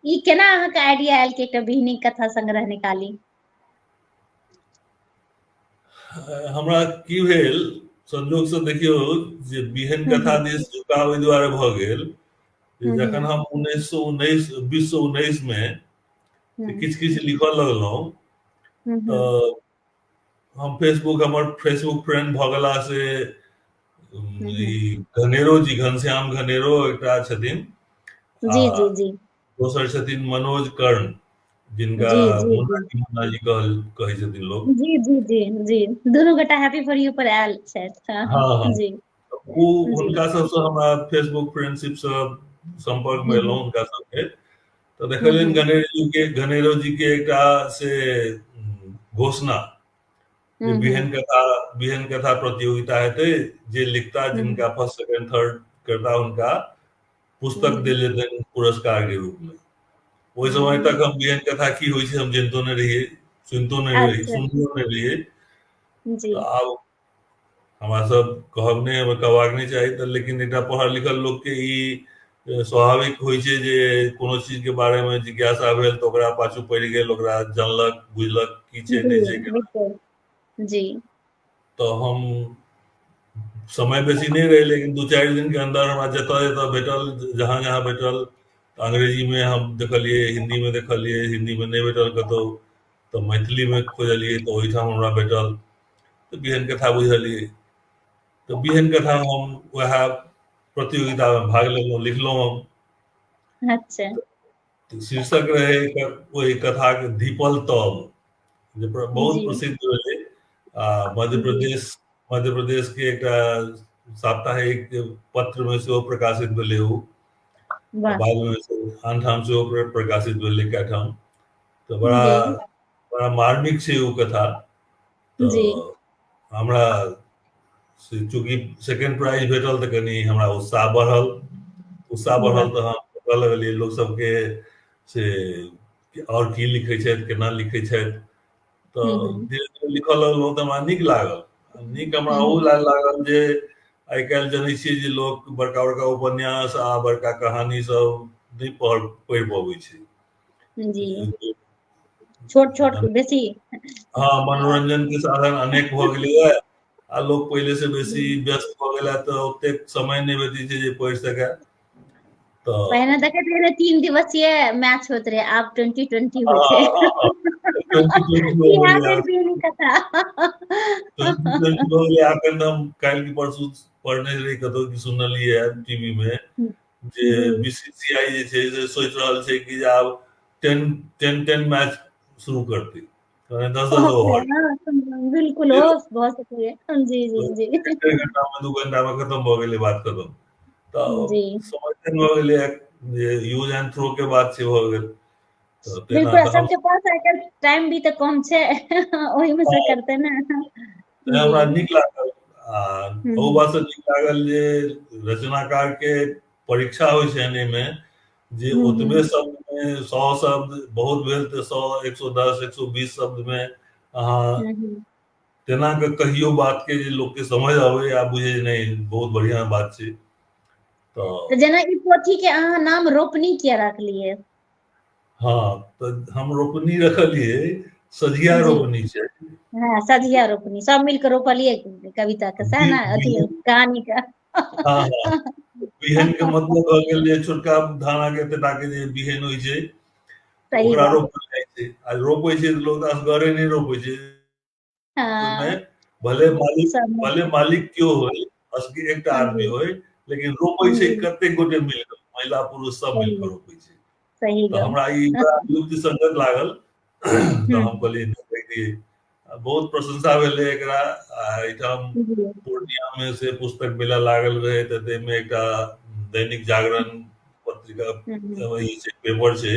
ई केना अहाँके आइडिया आयल कि एकटा बिहनी कथा संग्रह निकाली? हमरा की भेल, संजोगसँ देखियौ जे बिहन हम्म कथा दिस झुकाव एहि दुआरे भऽ गेल जे हम्म जखन हम 1919 2019 मे हम्म किछु किछु लिखऽ लगलहुँ, हम्म तऽ हमर फेसबुक फ्रेंड भऽ गेला से हम्म ई घनेरो जी, घनश्याम घनेरो एकटा छथिन, आ जी जी जी दोसर छथिन मनोज कर्ण, जिनका जी जी मुन्ना जी जी मुन्ना जी कहै छथिन लोग। जी जी जी जी, दुनू गोटा हैप्पी फॉर यू पर आयल छथि। हाँ हाँ हाँ, जी ओ जी हुनका सबसँ हमरा फेसबुक फ्रेंडशिपसँ संपर्कमे हम्म एलहुँ हुनका सबके। तऽ देखलियनि हम्म घनेरो जी के एकटा से घोषणा जे हम्म बिहन कथा प्रतियोगिता हेतै, जे लिखता हम्म जिनका फर्स्ट सेकंड थर्ड करता हुनका पुस्तक हम्म देल जेतनि पुरस्कार के रूप में। ओहि समय हम्म, तक हम बिहन कथा की होइ छै हम जनितो नहि रहियै, सुनितो नहि रही, अच्छा सुनितो नहि रहियै। जी तऽ आब हमरा सब कहब नहि, हमें कहबाक नहि चाही, तऽ लेकिन एकटा पढ़ल लिखल लोकके ई स्वाभाविक होइ छै जे कोनो चीज के बारे में जिज्ञासा भेल तऽ ओकरा पाछू पड़ि गेल, ओकरा जानलक बुझलक की छै जी नहि छै केना। बिल्कुल जी तऽ हम समय बेसी नहीं रहे, लेकिन 2-4 दिन के अंदर हमरा जतऽ जतऽ भेटल, जहाँ जहाँ भेटल, अंग्रेजी में हम देखलियै, हिंदी में देखलियै, हिंदी में नहीं भेटल कतहु तऽ मैथिली में खोजलियै तऽ ओहिठाम हमरा भेटल, तऽ बिहन कथा बुझलियै। तऽ बिहन कथा हम वएह प्रतियोगिता में भाग लेलहुँ, लिखलहुँ हम। अच्छा तऽ शीर्षक रहे ओहि कथा के धीपल तब, जे बहुत जी प्रसिद्ध भेलै। आ जी मध्य प्रदेश के एकटा साप्ताहिक पत्र में सेहो प्रकाशित भेलै ओ, आ वाह बाद में आन ठाम सेहो प्रकाशित भेलै कए ठाम। तऽ बड़ा जी बड़ा मार्मिक छै ओ कथा। तऽ जी हमरा से चूँकि सेकेंड प्राइज भेटल तऽ कनि हमरा उत्साह बढ़ल। उत्साह बढ़ल वाह तऽ हम कहऽ लगलियै लोक सबके से आओर की लिखै छथि, केना लिखै छथि। तऽ हम्म धीरे धीरे लिखऽ लगलहुँ तऽ हमरा नीक लागल। नीक हमरा हम्म ओहू लागल जे आइ काल्हि जनै छियै जे लोक बड़का बड़का उपन्यास आ बड़का कहानी सब नहि पढ़ि पबै छै। जी छोट छोट बेसी। हाँ, मनोरंजन के साधन अनेक भऽ गेलैये, आ लोक पहिले से बेसी जी। व्यस्त भऽ गेला तऽ ओतेक समय नहि भेटै छै जे पढ़ि सकै। तऽ पहिने देखैत रहियै 3 दिवसीय मैच होइत रहे, आब 2020 होइ हाँ, छै। हाँ, हाँ, 2020 भऽ इएह गेलै भेल आब, बिहनी कथा। 2020 भऽ गेलै आब। एखन हम काल्हि की परसू पढ़ने रही कतहु कि सुनलियै टीवी में जे जी बीसीसीआई जे छै से सोचि रहल छै कि जे आब 10 मैच शुरू करतै, यानी 10 ओके ओवर। हाँ, बिल्कुल हो बहुत शुक्रिया जी जी जी। 1.5 घंटा में 2 घंटा में खत्म भऽ गेलै, बात खत्म। तऽ जी समझ भऽ गेलै जे यूज एंड थ्रो के बात छै भऽ गेल। तऽ तेना बिल्कुल, तऽ हम सबके पास आइ काल्हि टाइम भी तऽ कम छै। ओही में से करतै ने। तेँ जी हमरा नीक लागल। आ ओहू हम्म बात से नीक लागल जे रचनाकार के परीक्षा होइ छनि एहिमे जे ओतबे शब्द में 100 शब्द बहुत भेल तऽ 100 110 120 शब्द में अहाँ तेना के कहियो बात के जे लोग के समझ आवे या बुझे नहीं बहुत बढ़िया बात छै। तो जेना ई पोथी के अहाँ नाम रोपनी किया रखलिए? हाँ तो हम रोपनी रखलिए सजिया जी रोपनी छै। हाँ, सजिया रोपनी सब मिलकर रोपलिए कविता के, सह ना अथी बिहन, कहानी का। हाँ हाँ बिहन के मतलब भ गेल जे छोटका धाना के तेता के जे बिहन होय छै तऽ सही ओकरा बात। रोपल जाइ छै आ रोपै छै तऽ लोग असगरे नहि रोपै छै। ओहिमे हाँ सब भले मालिक क्यों होय, असली एकटा आदमी जी होय, लेकिन रोपै छै जी कतेक गोटे मिलकर, महिला पुरुष सब सही मिलकर बात, रोपै छै। सही तऽ हमरा ई गप। बड़ा युक्तिसंगत लागल तऽ हम हम्म, कहलियै देखै दियै। बहुत प्रशंसा भेलै एकरा आ एहिठाम जी पूर्णिया में से पुस्तक मेला लागल रहे तऽ ताहिमे एकटा दैनिक जागरण पत्रिका हम्म, ई छै पेपर छै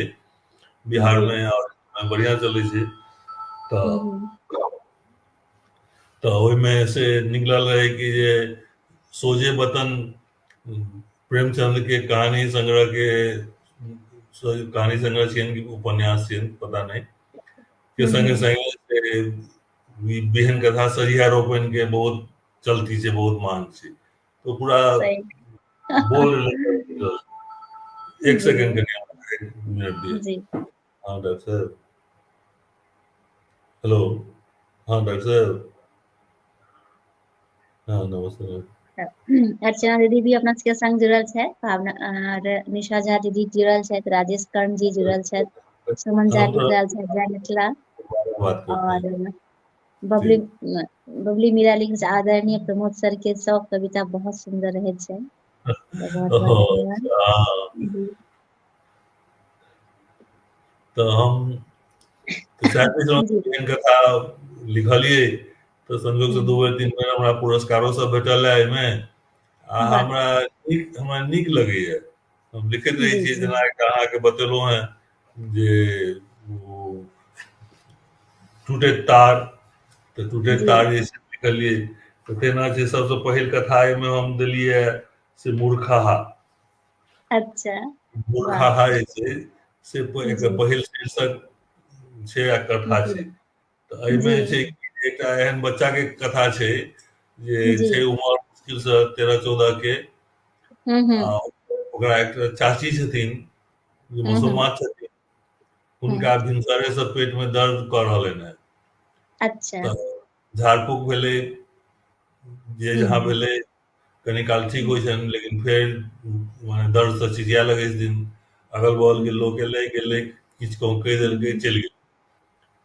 बिहार जी में और बढ़िया चलै छै। तऽ हम्म, तऽ ओहिमे से निकलल रहै कि जे सोझे वतन प्रेमचंद के कहानी संग्रह के कहानी संग्रह छियनि कि उपन्यास छियनि पता नहि के संगे हम्म, संगे से बिहन कथा सरिया रोपन के बहुत चलती छै, बहुत मांग छै। तो पूरा सही बोल लेकर एक जी सेकंड करिए, एक मिनट दिए। जी हाँ डॉक्टर साहब, हेलो, हाँ डॉक्टर साहब, हाँ नमस्कार। अर्चना दीदी भी अपना सबके संग जुड़ल छथि, भावना और निशा झा दीदी जुड़ल छथि, राजेश कर्ण जी जुड़ल छथि, सुमन झा हम थोड़ा जुड़ल छथि, जय मिथिला। बात करते हैं। और जी बबली बबली मीरा लिख से आदरणीय प्रमोद सर के सब कविता बहुत सुंदर रहे छै, तो बहुत बहुत ओहो, धन्यवाद। हाँ, जी तो हम तो जी एहन कथा लिखलिए तो संजोग से 2 बेर 3 बेर हमरा पुरस्कारो सब भेटल है एहिमे आ वाह हमरा नीक लगैए। हम लिखैत रहै जी छियै जी जेना एकटा अहाँके बतेलहुँ हेँ जे ओ टूटैत तार तऽ टूटैत जी तार जे छै लिखलियै तऽ तेना छै सबसँ पहिल कथा एहिमे हम देलियै से मूर्खहा। अच्छा वाह मूर्खहा जे छै से एकर जी पहिल शीर्षक छै आ कथा जी छै। तऽ एहिमे जी छै कि एकटा एहन बच्चा के कथा छै जे जी छै उमर मुश्किल से 13-14 के आ हम्म ओकरा एकटा चाची छथिन जे हम्म मुसलमान छथिन, हम्म हुनका भिनसरे से पेट में दर्द कऽ रहलनि हैं। अच्छा तऽ झाड़ फूक भेलै, जे जहाँ हम्म भेलै कनी काल ठीक हम्म होइ छनि लेकिन फेर मने दर्द से चिचिया लगै छथिन। अगल बगल के लोक गेलै किछु कहूँ कहि देलकै हम्म चलि गेल,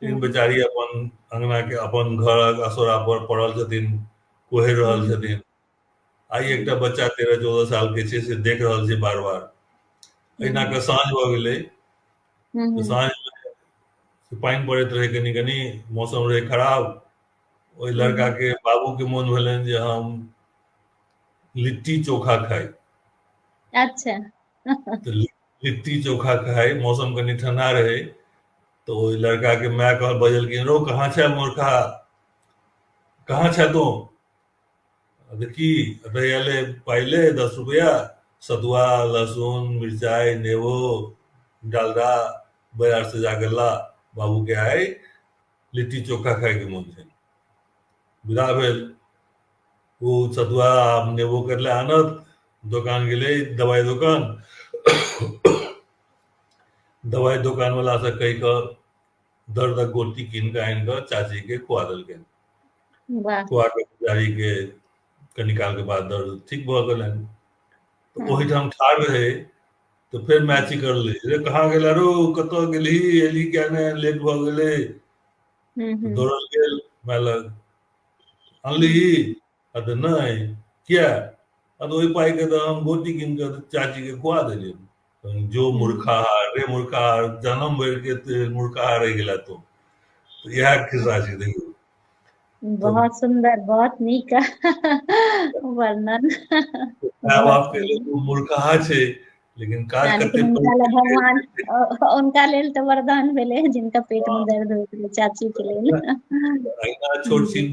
लेकिन हम्म बेचारी अपन अंगना के अपन घरक असोरा पर पड़ल छथिन, कोहरि रहल हम्म छथिन। आइ एकटा बच्चा 13-14 साल के छै से देख रहल छै बार बार। अहिना हम्म के साँझ भऽ गेलै तऽ हम्म साँझ पानि पड़ैत रहै कनि कनि, मौसम रहै खराब, ओहि लड़का हम्म के बाबू के मोन भेलनि जे हम लिट्टी चोखा खाइ। अच्छा तऽ लिट्टी चोखा खाइ, मौसम कनि ठंडा रहै तो ओहि लड़का के माय बजलखिन रौ कहाँ छै मूर्खा, कहाँ छै तू? की अतऽ एले पाइ ले 10 रुपया, सतुआ, लहसुन, मिरचाई, नेबो, डालडा बाजार से जाके ला, बाबू के आइ लिट्टी चोखा खायके मोन छै। विदा भेल। ओ सतुआ नेबो कैरले आनत, दोकान गेलै दवाइ दोकान, दवाइ दोकान वाला से कहि कऽ दर्दक गोटी कीन कऽ आनि कऽ चाची के खुआ देलकनि। वाह खुआ कऽ बेचारी के कनि काल के बाद दर्द ठीक भऽ गेलनि। तऽ हाँ ओहिठाम ठाढ़ रहै तऽ फेर माय चिकरलै रे कहाँ गेला रौ, कतऽ गेलही, एलही किया ने, लेट भऽ गेलै। तऽ हम्म दौड़ल गेल माय लग, हम्म अनलीही कहलकै नहि, किया? ओहि पाइ के तऽ हम गोटी कीन कऽ चाची के खुआ देलियनि। जो हम्म मूर्खा रे मूर्खा, जनम भरि के मूर्खा रहि गेला तू। तऽ इएह खिस्सा छै देखियौ। तऽ बहुत सुंदर, बहुत नीक वर्णन। माय बहुत बाप के लेल सुंदर। ओ मूर्खहा छै लेकिन काज हाँ, लेकिन कते हुनका ले भगवान पैघ उनका लेल तऽ वरदान भेलै जिनका पेट में दर्द होइत रहै, चाची के लेल। अहिना जी छोट छीन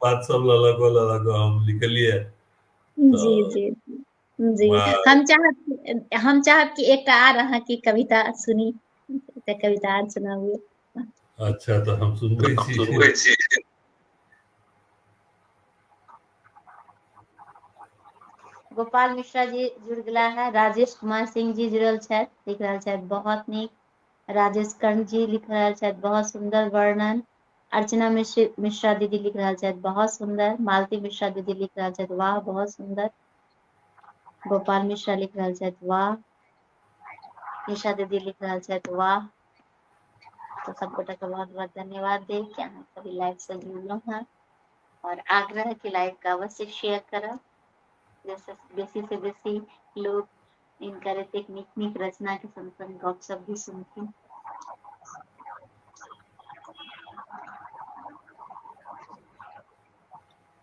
बात सब लऽ लऽ कऽ हम लिखलियै। जी तऽ जी जी हम चाहब कि एकटा आर अहाँ की कविता सुनी, एकटा कविता आर सुनाबिए। अच्छा तो हम सुनबै छी। गोपाल मिश्रा जी जुड़ गेला है, राजेश कुमार सिंह जी जुड़ल छथि, लिख रहल छथि बहुत नीक। राजेश कर्ण जी लिख रहल छथि बहुत सुंदर वर्णन। अर्चना मिश्रा दीदी लिख रहल छथि बहुत सुंदर। मालती मिश्रा दीदी लिख रहल छथि वाह बहुत सुंदर। गोपाल मिश्रा लिख रहल छथि वाह। निशा दीदी लिख रहल छथि वाह। तो सब गोटा के बहुत बहुत धन्यवाद दे कि अहाँ सभी लाइव से जुड़लहुँ हैं, और आग्रह कि लाइव का अवश्य शेयर करब, जैसे बेसी से बेसी लोग इनकर एतेक नीक नीक रचना के संग संग गपशप भी सुनथिन।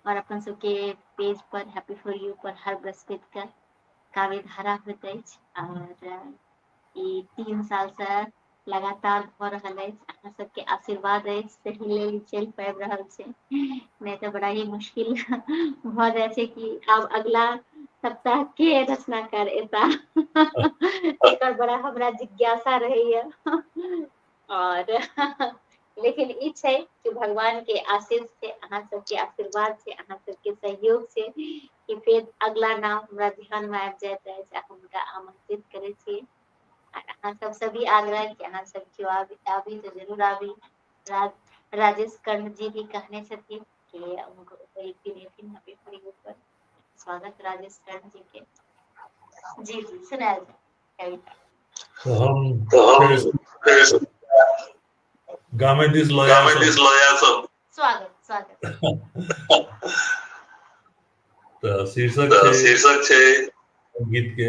और अपन सबके पेज पर हैप्पी फॉर यू पर हर बृहस्पति के काव्य धारा होइत अछि, और ई 3 साल से लगातार भ रहल अछि। अहाँ सबके आशीर्वाद अछि ताहि लेल ई चलि पाबि रहल छै, नहीं तो बड़ा ही मुश्किल भ जाय छै कि आब अगला सप्ताह के रचनाकार एता एकर बड़ा हमरा जिज्ञासा रहैया। और लेकिन ई छै कि भगवान के आशीष से, अहाँ सबके आशीर्वाद से, अहाँ सबके सहयोग से कि फेर अगला नाम हमरा ध्यान में आबि जाइत अछि आ हुनका आमंत्रित करै छी। अहाँ सब सभी आग्रह कि अहाँ सब जो आबी तो जरूर आबी। राजेश कर्ण जी भी कहने छथिन कि उनको एक दिन हैप्पी फॉर यू पर स्वागत राजेश कर्ण जी के। जी जी सुनायल जाए कविता। तो हम फिर गामे दिस लया सब स्वागत स्वागत। तो शीर्षक छै गीत के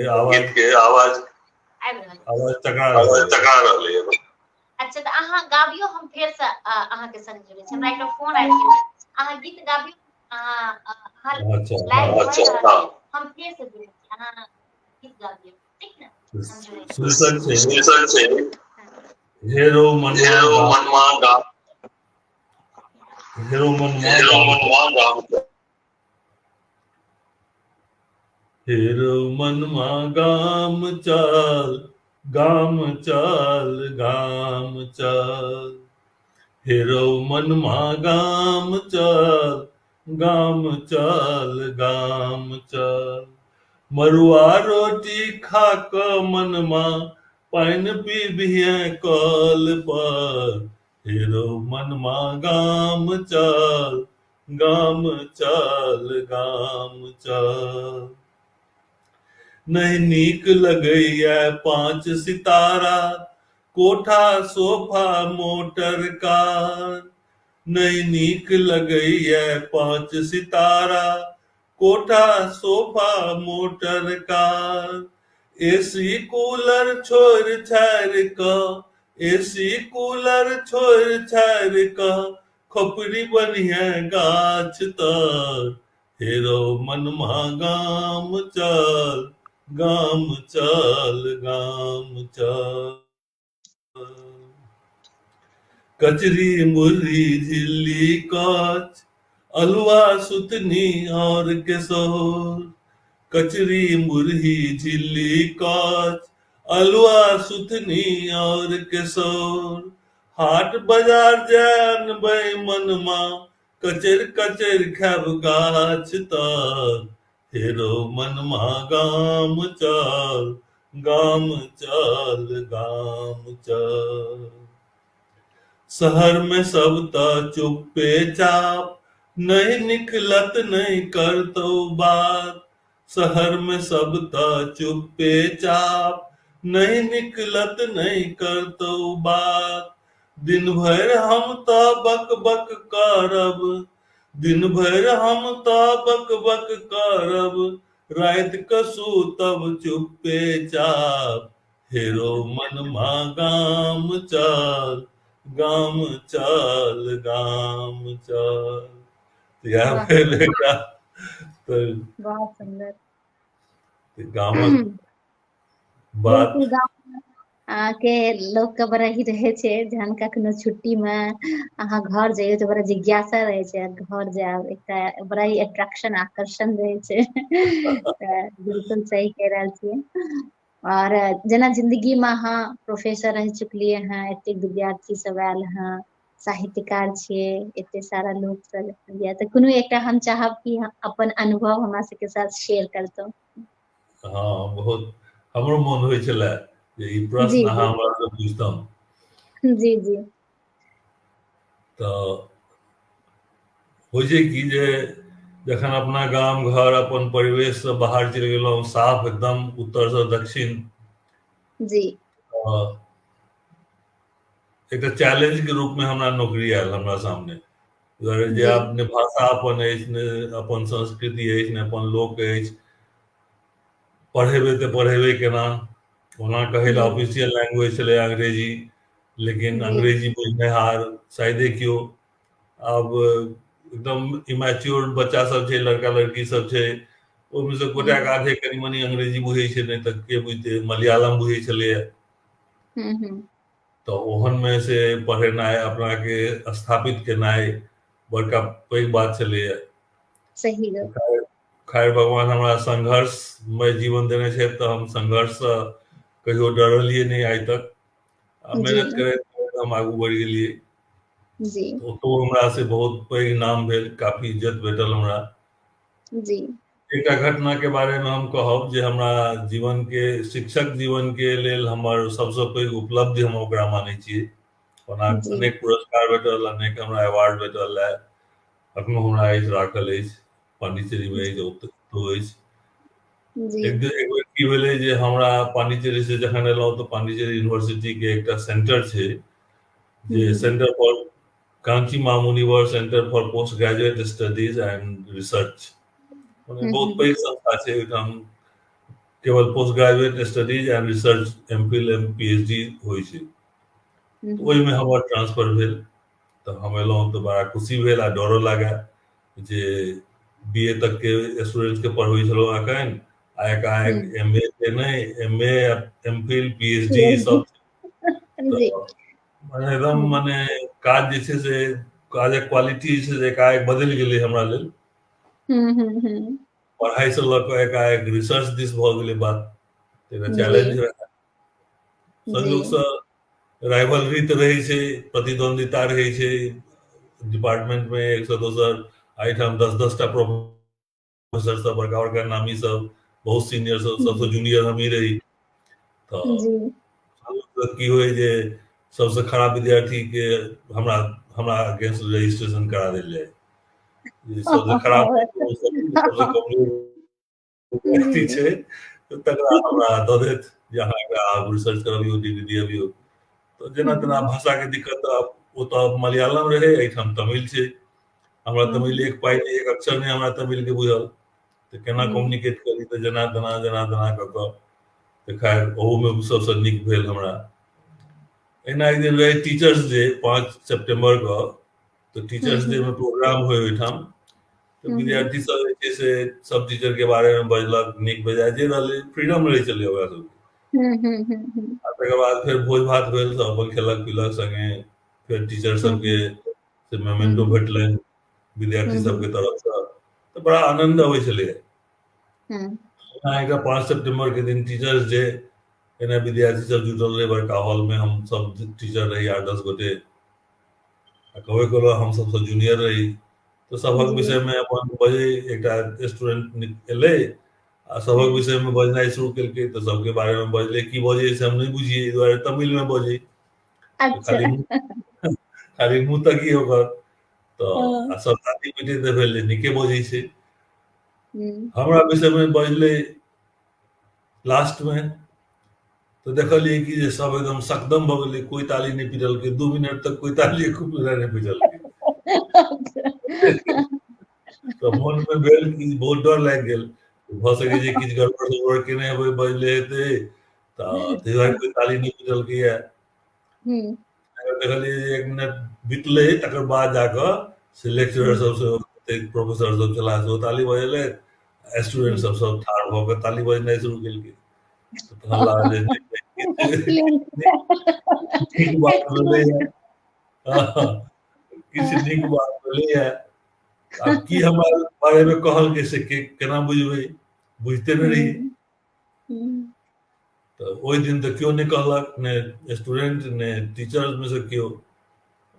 आवाज टकरा रहलै है। अच्छा तो अहाँ गाबियो, हम फेर से अहाँ के संग जुड़े छी। हमरा एकटा फोन आबि गेल, अहाँ गीत गाबियो, अहाँ लाइव अच्छा हम फेर से जुड़े छी, अहाँ गीत गाबियो ठीक ना। शीर्षक छै हेरो मनवा गाम। हेरो मनवा गाम। हेरो मनवा गाम चल, गाम चल, गाम चल। हेरो मनवा गाम चल, गाम चल, गाम चल। मरुआ रोटी खा क मनमा पानि पीबिहे कल पर। हेरो मनवा गाम चल, गाम चल, गाम चल। नहीं नीक लगैया 5 सितारा, कोठा सोफा मोटर कार। नहीं नीक लगैया 5 सितारा, कोठा sofa motor car. AC cooler छोड़ छाड़ क, एसी कूलर छोड़ छाड़ क खोपड़ी बनिहे गाछ तर। हेरो मनवा गाम चल, गाम चल, गाम चल। कचरी मुरही झिल्ली कच, अलुआ सुतनी और केसौर। कचरी मुरही झिल्ली कच, अलुआ सुथनी और केसौर। हाट बाजार जान बै मनमा, कचर कचर खाब गाछ तर। हेरो मनवा गाम चल, गाम चल, गाम चल। शहर में सब त चुप्पे चाप, नहीं निकलत नहीं करतो बात। शहर में सब त चुप्पे चाप, नहीं निकलत नहीं करतो बात। दिन भर हम त बक बक करब, दिन भर हम त बक बक करब, रात क सूतब चुप्पे चाप। हेरो मनवा गाम चल, गाम चल, गाम चल। यह भेल एकटा बहुत सुंदर गामक बात। के लोग के बड़ा ही रहे छै जहन कखनो छुट्टी में अहाँ घर जइयो तो बड़ा जिज्ञासा रहे छै घर जाब, एकटा बड़ा ही अट्रैक्शन आकर्षण रहे छै। बिल्कुल सही कह रहल छियै। और जेना जिंदगी में अहाँ प्रोफेसर रह चुकलिए हैं, एते विद्यार्थी सब आयल हैं, साहित्यकार छियै, एते सारा लोग सब या तऽ कोनो एकटा हम चाहब कि अपन अनुभव हमरा सबके साथ शेयर करतौ। हाँ, बहुत हमरो मोन होइ छलै जे ई जी प्रश्न अहाँ जी हमरा से पूछतहुँ। जी जी तऽ होइ छै कि जे जखन अपना गाम घर अपन परिवेश से बाहर चलि गेलहुँ, साफ एकदम उत्तर से दक्षिण, जी एकटा चैलेंज के रूप में हमरा नौकरी आयल हमरा सामने। जे जी आब ने भाषा अपन अछि, ने अपन संस्कृति अछि, ने अपन लोक अछि, पढ़ेबै तऽ पढ़ेबै केना? ओना कहै लए हम्म, ऑफिशियल लैंग्वेज छलै अंग्रेजी, लेकिन जी अंग्रेजी बुझनिहार शायदे केओ। आब एकदम इमैच्योर बच्चा सब छै, लड़का लड़की सब छै, ओहिमे से गोटाक हम्म आधे कनी मनी अंग्रेजी बुझै छै, नहि तऽ के बुझतै, मलयालम बुझै छलैए। हम्म। तऽ ओहनमे से पढ़ेनाइ, अपना के स्थापित केनाइ बड़का पैघ बात छलैए। सही गप। खैर खैर भगवान हमरा संघर्षमय जीवन देने छथि, तऽ हम संघर्षसँ कहियो डरलियै नहि आइ तक। आ जी मेहनत करैत करैत हम आगू बढ़ि गेलियै। जी ओतहु हमरा से बहुत पैघ नाम भेल, काफी इज्जत भेटल हमरा। जी एकटा घटना के बारे में हम कहब जे हमरा जीवन के, शिक्षक जीवन के लेल हमर सबसँ पैघ उपलब्धि हम ओकरा मानै छियै। ओना जी अनेक पुरस्कार भेटल, अनेक हमरा अवार्ड भेटल है, अखनो हमरा अछि, राखल अछि, पांडिचेरी में अछि, ओतहु अछि। जी एक बेर की भेलै जे हमरा पांडिचेरी से जखन एलहुँ तऽ पांडिचेरी यूनिवर्सिटी के एकटा सेंटर छै, जे हम्म centre for Kanchi Mamunivar centre for post graduate studies and research, बहुत हम्म पैघ संस्था छै ओहिठाम। केवल post graduate studies and research, MPhil PhD होइ छै। तऽ हम्म ओहिमे हमर ट्रांसफर भेल, तऽ हम एलहुँ तऽ बड़ा खुशी भेल, आ डरो लागए जे बीए तक के स्टूडेंट के पढ़बै छलहुँ एखन, आ एकाएक हम्म एमए के नहीं, एमए, एमफिल, पीएचडी जी सब। जी तऽ मने एकदम हम्म मने काज जे छै से, काजक क्वालिटी जे छै से एकाएक बदलि गेलै हमरा लेल। हम्म। पढ़ाई से लऽ कऽ एकाएक रिसर्च दिस भऽ गेलै बात, एकटा जी चैलेंज रहै। जी संयोगसँ राइवलरी तऽ रहै छै, प्रतिद्वंदिता रहै छै डिपार्टमेंट में, एक से दोसर, एहिठाम 10-10 टा प्रोफेसर सब, बड़का बड़का नामी सब, बहुत सीनियर सब, सबसे हम्म जूनियर हमही रही। तऽ जी संयोगसँ की होय जे सबसे खराब विद्यार्थी के हमरा हमरा अगेंस्ट रजिस्ट्रेशन करा देल जाय, जे सबसे खराब सबसे कमजोर व्यक्ति जी छै, तऽ तकरा हमरा दऽ देत जे अहाँ एकरा आब रिसर्च करबियौ, डिग्री दियबियौ। तऽ जेना तेना, हम्म भाषा के दिक्कत, तऽ ओतऽ मलयालम रहै, एहिठाम तमिल छै। हमरा तमिल एक पाइ नहि, एक अक्षर नहि हमरा तमिल के बुझल, तऽ केना हम्म कम्युनिकेट करी? तऽ जेना तेना कऽ कऽ, तऽ खैर ओहूमे सबसँ नीक भेल हमरा। एना एक दिन रहै टीचर्स डे, 5 सितंबर के, तऽ टीचर्स डे हम्म में प्रोग्राम होय ओहिठाम। तऽ हम्म विद्यार्थी सब जे छै से सब टीचर के बारे में बजलक, नीक बेजाय जे रहलै, फ्रीडम रहै छलै ओकरा सबके। हम्म आ तकर बाद फेर भोज भात भेल, सब अपन खेलक पीलक संगे, फेर टीचर सबके हम्म से मेमेंटो हम्म भेटलनि विद्यार्थी हम्म सबके तरफसँ, तऽ बड़ा आनंद अबै छलै। हम्म ओना एकटा 5 सितंबर के दिन टीचर्स डे, एना विद्यार्थी सब जुटल रहे बड़का हॉल में, हम सब टीचर रही 8-10 गोटे, आ कहबे कलहुँ हम सबसँ जूनियर रही। तऽ सभक जी विषय में अपन बजै, एकटा स्टूडेंट एलै आ सभक हम्म विषय में बजनाइ शुरू केलकै, तऽ सबके बारे में बजलै, की बजै से हम नहि बुझियै, एहि दुआरे तमिल में बजै, तऽ अच्छा खाली मुँह तकियै ओकर, हाँ, तऽ आ सब ताली पीटे तऽ भेल जे नीके बजै छै। हम्म हमरा विषय में बजलै लास्ट में, तऽ देखलियै कि जे सब एकदम सकदम भऽ गेलै, कोई ताली नहि पिटलकै, 2 मिनट तक कोई ताली नहि पिटलकै। तऽ मोन में भेल कि बहुत डर लागि गेल, भऽ सकै छै किछु गड़बड़ सड़बड़ केने हेबै, बजले हेतै, तऽ ताहि दुआरे कोई ताली नहि पिटलकै। हम्म देखलियै जे 1 मिनट बितलै, तकर बाद जाकऽ से लेक्चरर हम्म सबसँ प्रोफेसर सब छलाह से ओ ताली बजेलथि, स्टूडेंट हम्म सब ठाढ़ भऽ कऽ ताली बजनाइ शुरू केलकै। तऽ तहन लागल जे नीक बात भेलै है। किछु नीक बात भेलै है। आब की हमरा बारे में कहलकै से केना बुझबै, बुझते नहि रहियै। तो ओहि दिन तो क्यों नहीं कहलक, ने स्टूडेंट ने टीचर्स में से क्यों।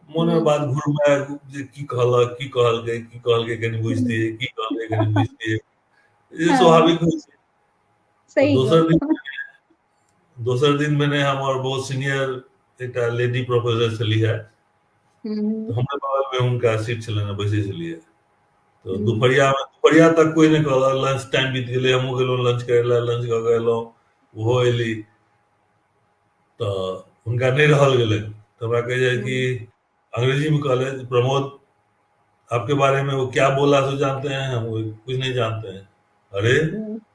मन में बात घुरमाय जे की कहलक, की कहलकै कनि बुझतियै, की कहलकै कनि बुझतियै, ये स्वाभाविक होइ छै। सही दोसर दिन मैंने हमर बहुत सीनियर एकटा लेडी प्रोफेसर छली है, तो हमरे बगल में उनका सीट छलै, बैसे छलियै। तो दुपहरिया तक कोई नहीं कहलक, लंच टाइम बीत गेलै, हमहूँ गेलहुँ लंच करे ला, लंच कऽ के एलहुँ, ओहो एली, तो उनका नहीं रहल गेलै। तो हमरा कहे जाए कि अंग्रेजी में कहले, प्रमोद आपके बारे में वो क्या बोला तो जानते हैं, हम कुछ नहीं जानते हैं। अरे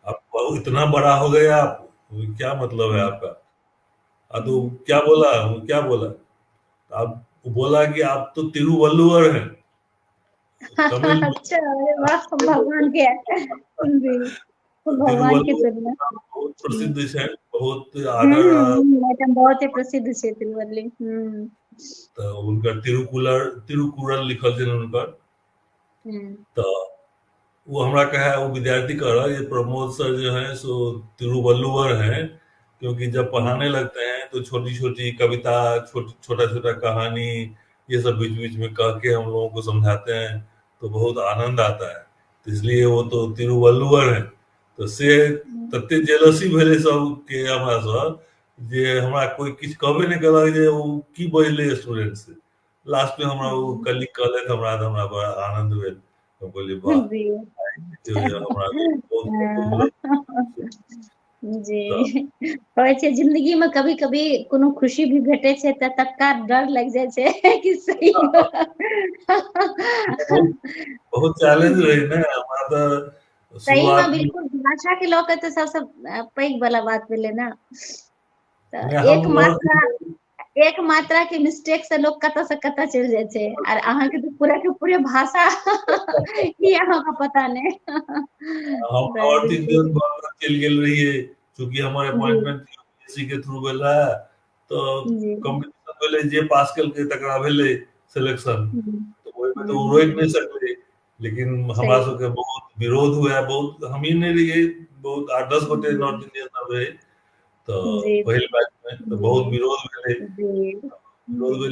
आप इतना बड़ा हो गए आप, क्या मतलब है आपका? तो क्या बोला, क्या बोला? आप बोला कि आप तो तिरुवल्लुवर हैं, तमिल। अच्छा, अरे वाह, भगवान के भगवान के सुनना बहुत प्रसिद्ध है, बहुत आदर, बहुत ही प्रसिद्ध है तिरुवल्ली। तो उनका तिरुकुरल लिखल छै उनकर। तो वो हमरा कहा, वो विद्यार्थी कह रहा, ये प्रमोद सर जो है सो तिरुवल्लुवर हैं, क्योंकि जब पढ़ाने लगते हैं तो छोटी छोटी कविता, छोटा छोटा कहानी, ये सब बीच बीच में कह के हम लोगों को समझाते हैं, तो बहुत आनंद आता है, तो इसलिए वो तो तिरुवल्लुवर है। तो से तते जेलसी भेले सब के हमरा सर, जे हमरा कोई किछ कहबे नहीं कलक, जे वो की बजले स्टूडेंट से। लास्ट में हमरा वो कलिक कहले, हमरा बड़ा आनंद भेल। तो बोली वाह, जी, होइ छै जिंदगी में कभी कभी कोनो खुशी भी भेटे छै त तत्काल डर लग जाय छै कि सही बहुत चैलेंज रही ना हमरा तो सही में, शुरुआत में। बिल्कुल भाषा के लऽ के तो सबसे पैघ वाला बात भेलै ना। तो एक मात्रा के मिस्टेक से लोग कतऽ से कतऽ चलि जाइ छै, और अहाँ के तो पूरा के पूरे भाषा ई अहाँ के पता नहीं। हम और 3 दिन बाद चलि गेल रहिए, चूंकि हमर अपॉइंटमेंट यूपीएससी के थ्रू भेला, तो कंपटीशन भेले, जे पास केलकै तकरा भेले सिलेक्शन, तो ओइ में तो रोक नहीं सकले। लेकिन हमरा सबके बहुत विरोध हुआ, बहुत हम ही नहीं रहिए, बहुत 8-10 गोटे नॉर्थ इंडियन सब रहे, तो पहिल बैच में तो बहुत विरोध भेले।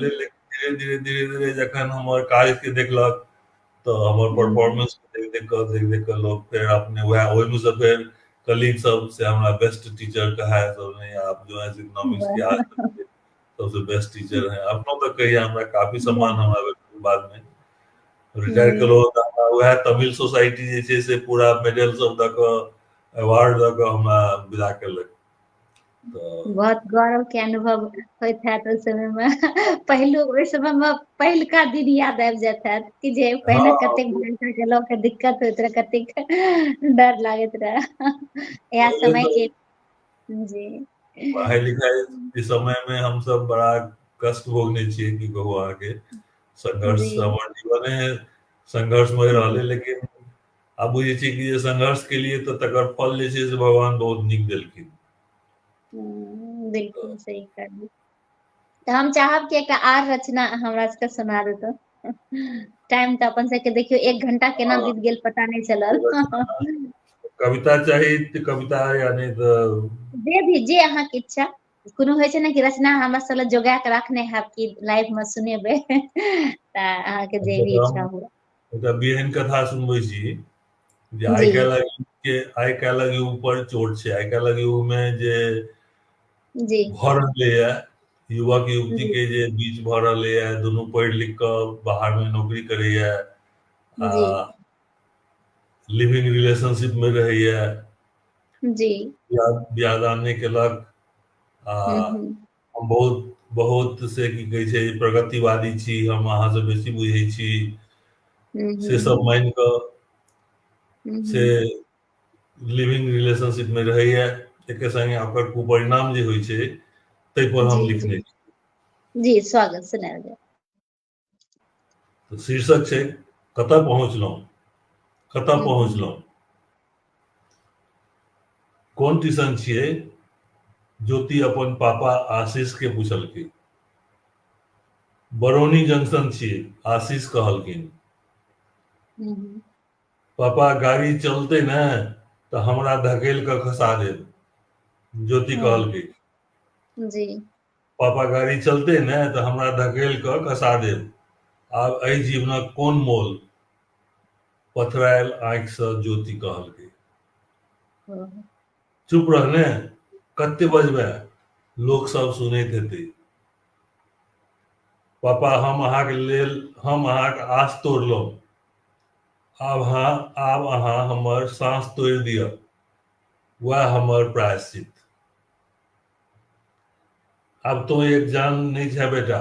लेकिन धीरे धीरे जखन हमर काज के देखलक, तो हमर परफॉर्मेंस देख के लोग फिर अपने वह ओहि में से फिर कलीग सब से हमरा बेस्ट टीचर कहा है, सब नहीं आप जो है इकोनॉमिक्स के आज तक के सबसे बेस्ट टीचर हैं। अपनों तक कहिए हमरा काफी सम्मान हमरा बाद में रिटायर कलो, वह तमिल सोसाइटी जे छै से पूरा मेडल सब द के अवार्ड द के हमरा विदा करलक। बहुत गौरव के अनुभव होइत हैत उस समय में। ओहि समय में पहिलका दिन याद आबि जाइत हैत कि जे पहिने कतेक भयंकर के लऽ के दिक्कत होइत रहे, कतेक डर लागैत रहे, यह समय के। जी, पढ़ाई लिखाई के समय में हम सब बड़ा कष्ट भोगने छियै, की कहू अहाँ के। संघर्ष हमर जीवने संघर्षमय रहले, लेकिन आब बुझे छी कि संघर्ष के लिए तो तकर फल जे छै से भगवान बहुत नीक देलखिन। बिल्कुल सही कहलिए। तो हम चाहब कि एक आर रचना हमरा सबके सुना देतो। टाइम तो अपन सबके देखियो 1 घंटा केना बीत गेल पता नहीं चलल। कविता चाहिए तो कविता, यानी तो जे अहाँ के इच्छा, कोनो होइ छै ना कि रचना हमरा सब लग जोगा के रखने हैब कि लाइव में सुनेबे, त अहाँ के जे भी इच्छा हुआ। एकटा बिहन कथा सुनबै छी, जे आइ काल्हि युग पर चोट छै, आइ काल्हि युग में जे भऽ रहलै है, युवक युवती के जे बीच भऽ रहलै है, दुनू पढ़ि लिख कऽ बाहर में नौकरी करैया, लिविंग रिलेशनशिप में रहैया, बियाह दान नहीं केलक, हम बहुत से की कहै छै प्रगतिवादी छी, हम अहाँ से बेसी बुझै छी, से सब मान कऽ से लिविंग रिलेशनशिप में रहैया, एके संगे ओकर कुपरिणाम जे होइ छै तै पर हम लिखने छी। जी, स्वागत, सुनायल जाय। तो शीर्षक छै कतऽ पहुँचलहुँ। कोन टीशन छियै ज्योति अपन पापा आशीष के पूछलखिन। बरौनी जंक्शन छियै, आशीष कहलखिन पापा गाड़ी चलते ने तो हमरा धकेल के खसा देब। ज्योति कहलखिन जी पापा गाड़ी चलते ने तो हमरा धकेल के खसा देब। आब एहि जीवनक कोन मोल? पथरायल आंखि से ज्योति कहलकै। चुप रहने, कते बजबै, लोक सब सुनैत हेतै। पापा हम अहाँके आस तोड़लहुँ, आब अहाँ हमर सांस तोड़ि दिअ, वह हमर प्रायश्चित। आब तो एक जान नहीं छै बेटा,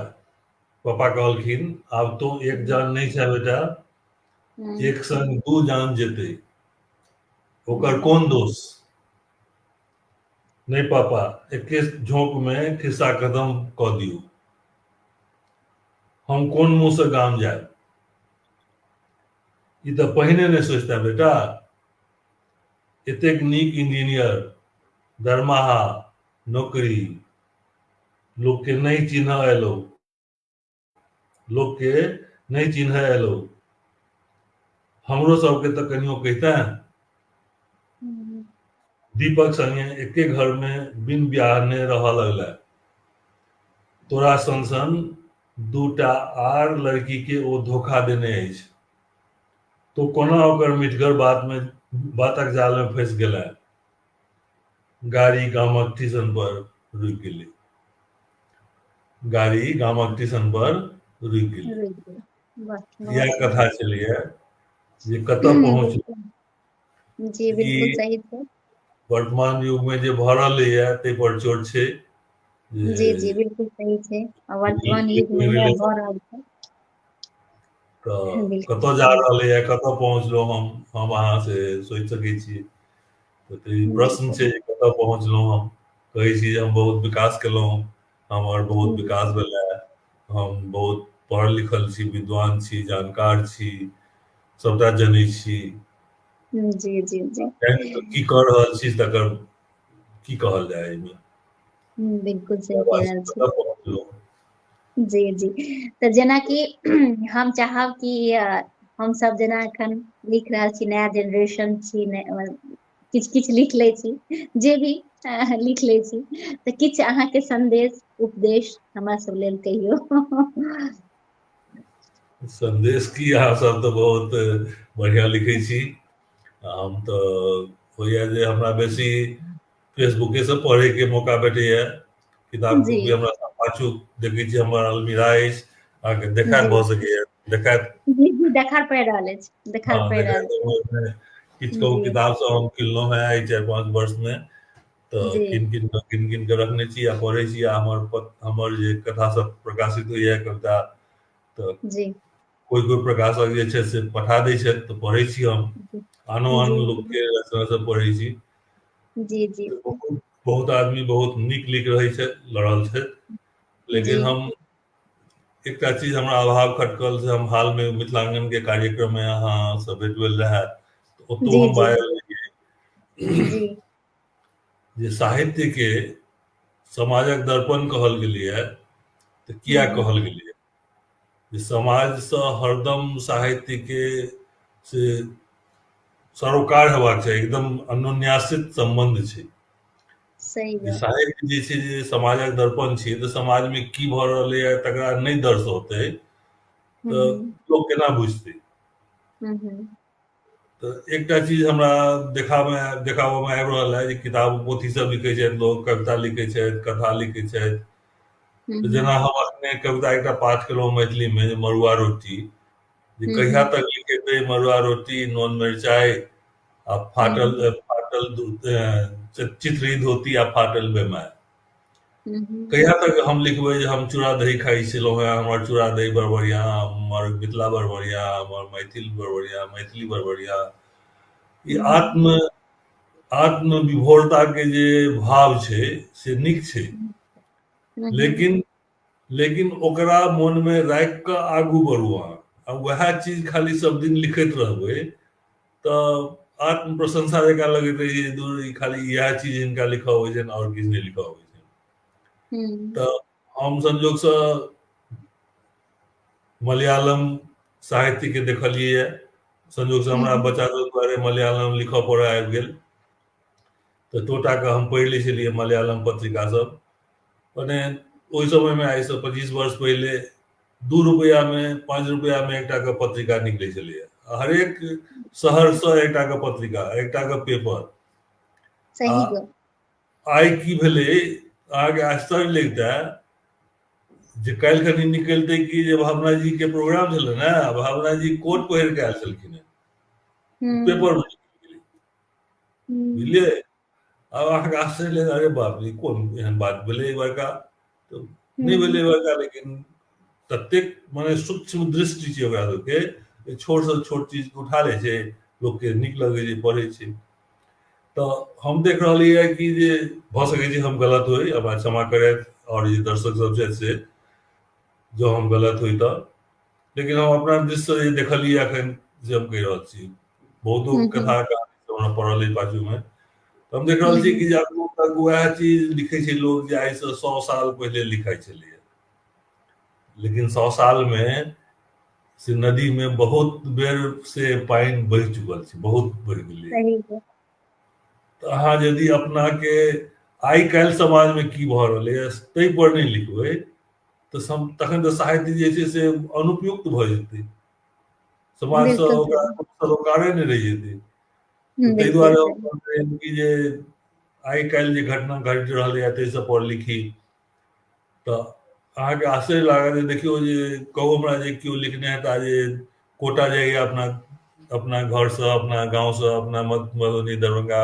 पापा कहलखिन आब तो एक जान नहीं छै बेटा, एक संग दू जान जेतै, ओकर कोन दोष? नहीं पापा, एके झोंक में खिस्सा खत्म कऽ दियौ, हम कोन मुंह से गाम जायब? ई तऽ पहिने नहि सोचता बेटा, एतेक नीक इंजीनियर, दरमाहा, नौकरी, लोक के नहीं चिन्ह एलौ, लोक के नहीं चिन्ह एलौ, हमरो सबके तऽ कनियो कहिता। दीपक संगे एके घर में बिन बियाहने रहऽ लगलै। तोरा सन सन दूटा आर लड़की के ओ धोखा देने अछि, तो कोना ओकर मिठगर बातक जाल में फंसि गेलै। गाड़ी गामक स्टेशन पर रुकि गेलै। गाड़ी गामक स्टेशन पर रुकि गेलै। यह कथा छलैये जे कतऽ पहुँच जी बिल्कुल सही छै। वर्तमान युग में जे भऽ रहलैये तै पर चोट छै। जी जी बिल्कुल सही छै, वर्तमान युग में यह भऽ रहल छै। तऽ बिल्कुल कतऽ जा रहलैये, कतऽ पहुँचलहुँ हम अहाँ से सोचि सकै छियै। तऽ ई प्रश्न छै, कतऽ पहुँचलहुँ हम? कहै छी जे हम बहुत विकास केलहुँ, हमर बहुत विकास भेलै, हम बहुत पढ़ल लिखल छी, विद्वान छी, जानकार छी, सबटा जनै छी। जी जी जी की कऽ रहल छी तकर की कहल जाय एहिमे? बिल्कुल सही कहि रहल छी। कतऽ पहुँचलहुँ? जी जी, तऽ जेनाकि हम चाहब कि हम सब जेना एखन लिख रहल छी, नया जेनरेशन छी, किछु किछु लिख लै छी, जे भी लिख लै छी, तऽ किछु अहाँके संदेश उपदेश हमरा सब लेल कहियौ। संदेश की, अहाँ सब तऽ बहुत बढ़िया लिखै छी। हम तऽ होइए जे हमरा बेसी फेसबुके से पढ़े के मौका भेटैये, किताब जी कॉपी हमरा पाछू देखै छी हमर अलमीरा अछि, अहाँके देखार जी भऽ सकैये, देखायत। जी जी देखार पड़ि रहल अछि, देखार हाँ, पड़ि रहल देखायत। किछु कहू जी किताब सब हम किनलहुँ हेँ एहि 4-5 वर्ष में, तऽ जी कीन के रखने छी आ पढ़ै छी। आ हमर जे कथा सब प्रकाशित होइए, कविता, तऽ जी कोइ प्रकाशक जे छै से पठा दै छथि तऽ पढ़ै छी हम। आनो आन जी लोकके रचना सब पढ़ै छी। जी जी बहुत आदमी बहुत नीक लिख रहल छथि, जी लेकिन हम एकटा चीज हमरा अभाव खटकल से हम हाल में मिथिलांगन के कार्यक्रम में अहाँ सब भेट भेल रहै, ओतौ जी हम जी वायरल रहियै। जी जे साहित्य के समाजक दर्पण कहल गेलैये, तऽ किया कहल गेलैये? जे समाज से हरदम साहित्य के से सरोकार हेबाक चाही, एकदम अन्योन्याश्रित संबंध छै। सही जे बात। साहित्य जे छै जे समाजक दर्पण छै, तऽ समाज में की भऽ रहलैये तकरा नहि दर्शौतै तऽ लोक केना बुझतै? तऽ एकटा चीज हमरा देखाबऽ में आबि रहल है, जे किताब पोथी सब लिखै छथि लोक, कविता लिखै छथि, कथा लिखै छथि। तऽ जेना हम अखने कविता एकटा पाठ केलहुँ मैथिली में, जे मड़ुआ रोटी, जे कहिया तक लिखेबै मड़ुआ रोटी, नोन मिरचाइ आ फाटल चिथड़ी धोती आ फाटल बेमाय। कहिया तक हम लिखबै जे हम चूड़ा दही खाइ छलहुँ हेँ, हमर चूड़ा दही बड़ बढ़िया, हमर मिथिला बड़ बढ़िया, हमर मैथिल बड़ बढ़िया, मैथिली बड़ बढ़िया। ई आत्म विभोरता के जे भाव छै से नीक छै, लेकिन ओकरा मन में राखि कऽ आगू बढ़ू अहाँ। आ वएह चीज खाली सब दिन लिखैत रहबै तऽ आत्म प्रशंसा जकाँ लगैत रहै छै, दूर ई खाली इएह चीज हिनका लिखऽ अबै छनि और किछु नहि लिखऽ अबै छनि। तऽ हम संजोग से मलयालम साहित्य के देखलियै, संजोग से हमरा बच्चा सब दुआरे मलयालम लिखऽ पड़ऽ आबि गेल, तऽ टोटा के हम पढ़ि लै छलियै मलयालम पत्रिका सब। मने ओहि समय में आइ से 25 वर्ष पहले 2 रुपया में 5 रुपया में एकटा के पत्रिका निकलै छलैया, हरेक शहर से एकटा के पत्रिका, एकटा के पेपर। सही गप। आइ की भेलै अहाँके आश्चर्य लगतै जे काल्हि खनी निकलतै कि जे भावना जी के प्रोग्राम छलै ने, भावना जी कोट पहिर के आयल छलखिन पेपर में, बुझलियै। अब अहाँके आश्चर्य लगै, अरे बाप रे कोन एहन बात भेलै बड़का, तऽ नहि भेलै बड़का, लेकिन ततेक मने सूक्ष्म दृष्टि छै ओकरा सबके, छोट से छोट चीज उठा लै छै, लोकके नीक लगै छै पढ़ै छै। तऽ हम देख रहलियै कि जे भऽ सकै छै हम गलत होई, हमरा क्षमा करैत, और जे दर्शक सब छथि से, जो हम गलत होई तऽ, लेकिन हम अपना दृष्टि से जे देखलियै अखन से हम कहि रहल छी। बहुतो कथा कहानी सब हमरा पढ़ल अइ बाजू में, तऽ हम देख रहल छी कि जे आगू तक वएह चीज लिखै छै लोग जे आइ से 100 साल पहिले लिखाइ छलैया, लेकिन 100 साल में से नदी में बहुत बेर से पानि बहि चुकल छै, बहुत बढ़ि गेलै। सही गप। तऽ अहाँ यदि अपना के आइ काल्हि समाज में की भऽ रहलै ताहि पर नहि लिखबै तऽ तखन तऽ साहित्य जे छै से अनुपयुक्त भऽ जेतै, समाज से बिल्कुल ओकरा सही। सरोकारे नहि रहि जेतै। तऽ ताहि बिल्कुल दुआरे हम सही। कहलियै कि जे आइ काल्हि जे घटना घटि रहलैए ताहि सब पर लिखी, तऽ अहाँके आश्चर्य लागत जे देखियौ जे कहू हमरा जे केओ लिखने हेता जे कोटा जाइए अपना घर से, अपना गांव से, अपना मधुबनी, दरभंगा,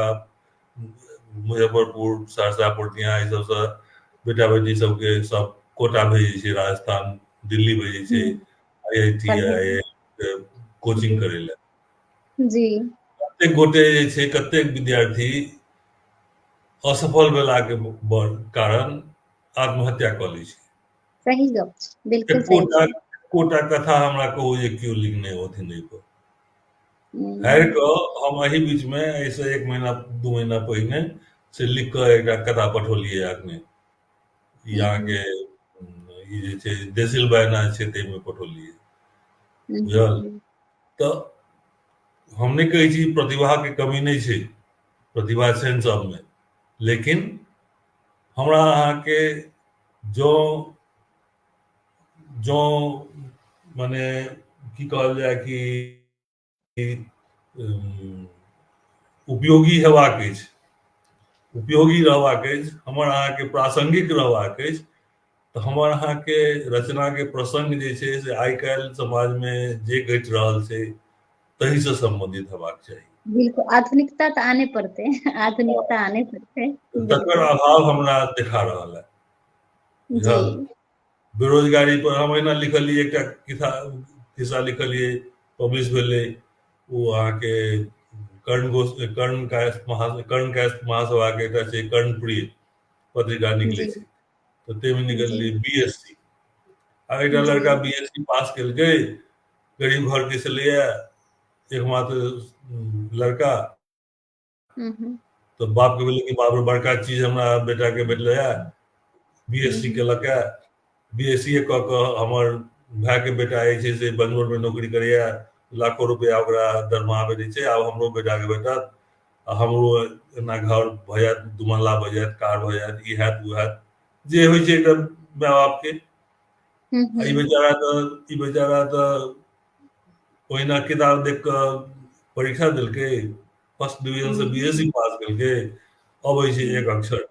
मुजफ्फरपुर, सहरसा, पूर्णिया ई सबसँ बेटा बेटी सबके सब कोटा भेजै छै, राजस्थान, दिल्ली भेजै छै, IIT पढ़ै IIM के कोचिंग करै लए। जी। कतेक गोटे जे छै, कतेक विद्यार्थी असफल भेलाके कारण आत्महत्या कऽ लै छै। सही गप छै, बिल्कुल सही एकोटा छै। एकोटा कथा हमरा कहू जे केओ लिखने होथिन एहि पर। हारि हम्म, कऽ हम एहि बीच में ऐसे 1 महीना 2 महीना पहिने से लिख कऽ एकटा कथा पठौलियै अखने, ई अहाँके ई जे छै देसिल बायना छै ताहिमे पठौलियै, बुझल। हम्म, तऽ हम नहि कहै छी प्रतिभाके कमी नहि छै, प्रतिभा छनि सबमे, लेकिन हमरा अहाँके जँ मने की कहल जाय कि अम, उपयोगी हेबाक अछि, उपयोगी रहबाक अछि, हमर अहाँके प्रासंगिक रहबाक अछि, तऽ हमर अहाँके रचनाके प्रसंग जे छै से आइ काल्हि समाजमे जे घटि रहल छै तही से संबंधित हेबाक चाही। बिल्कुल आधुनिकता तऽ आने पड़ते, आधुनिकता आने पड़ते। तकर बिल्कुल। अभाव हमरा देखा रहल है, जी। बुझल। बेरोजगारी पर हम अहिना लिखलियै एकटा खिस्सा लिखलियै, पब्लिश भेलै, ओ अहाँके कर्ण कायस्थ महासभा के एकटा छै कर्णप्रिय पत्रिका निकलै जी। छै, तऽ ताहिमे जी। निकललै BSc। आ एकटा जी। लड़का BSc पास केलकै, गरीब घर के छलैया, एकमात्र लड़का, तऽ बाप के भेलै कि बाप रे बड़का चीज हमरा बेटा के भेटलै है, BSc केलक है, BSc कऽ कऽ हमर भाय के बेटा जे छै से बंगलोर में नौकरी करैया, लाखों रुपया ओकरा दरमाहा भेटै छै, आब हमरो बेटा के भेटत, आ हमरो एना घर भऽ जायत, दुमल्ला भऽ जायत, कार भऽ जायत, ई हैत ओ हैत, जे होइ छै एकटा माय बाप के। आ ई बेचारा तऽ ओहिना किताब देख कऽ परीक्षा देलकै, फर्स्ट डिवीजन से BSc पास केलकै, अबै छै एक अक्षर,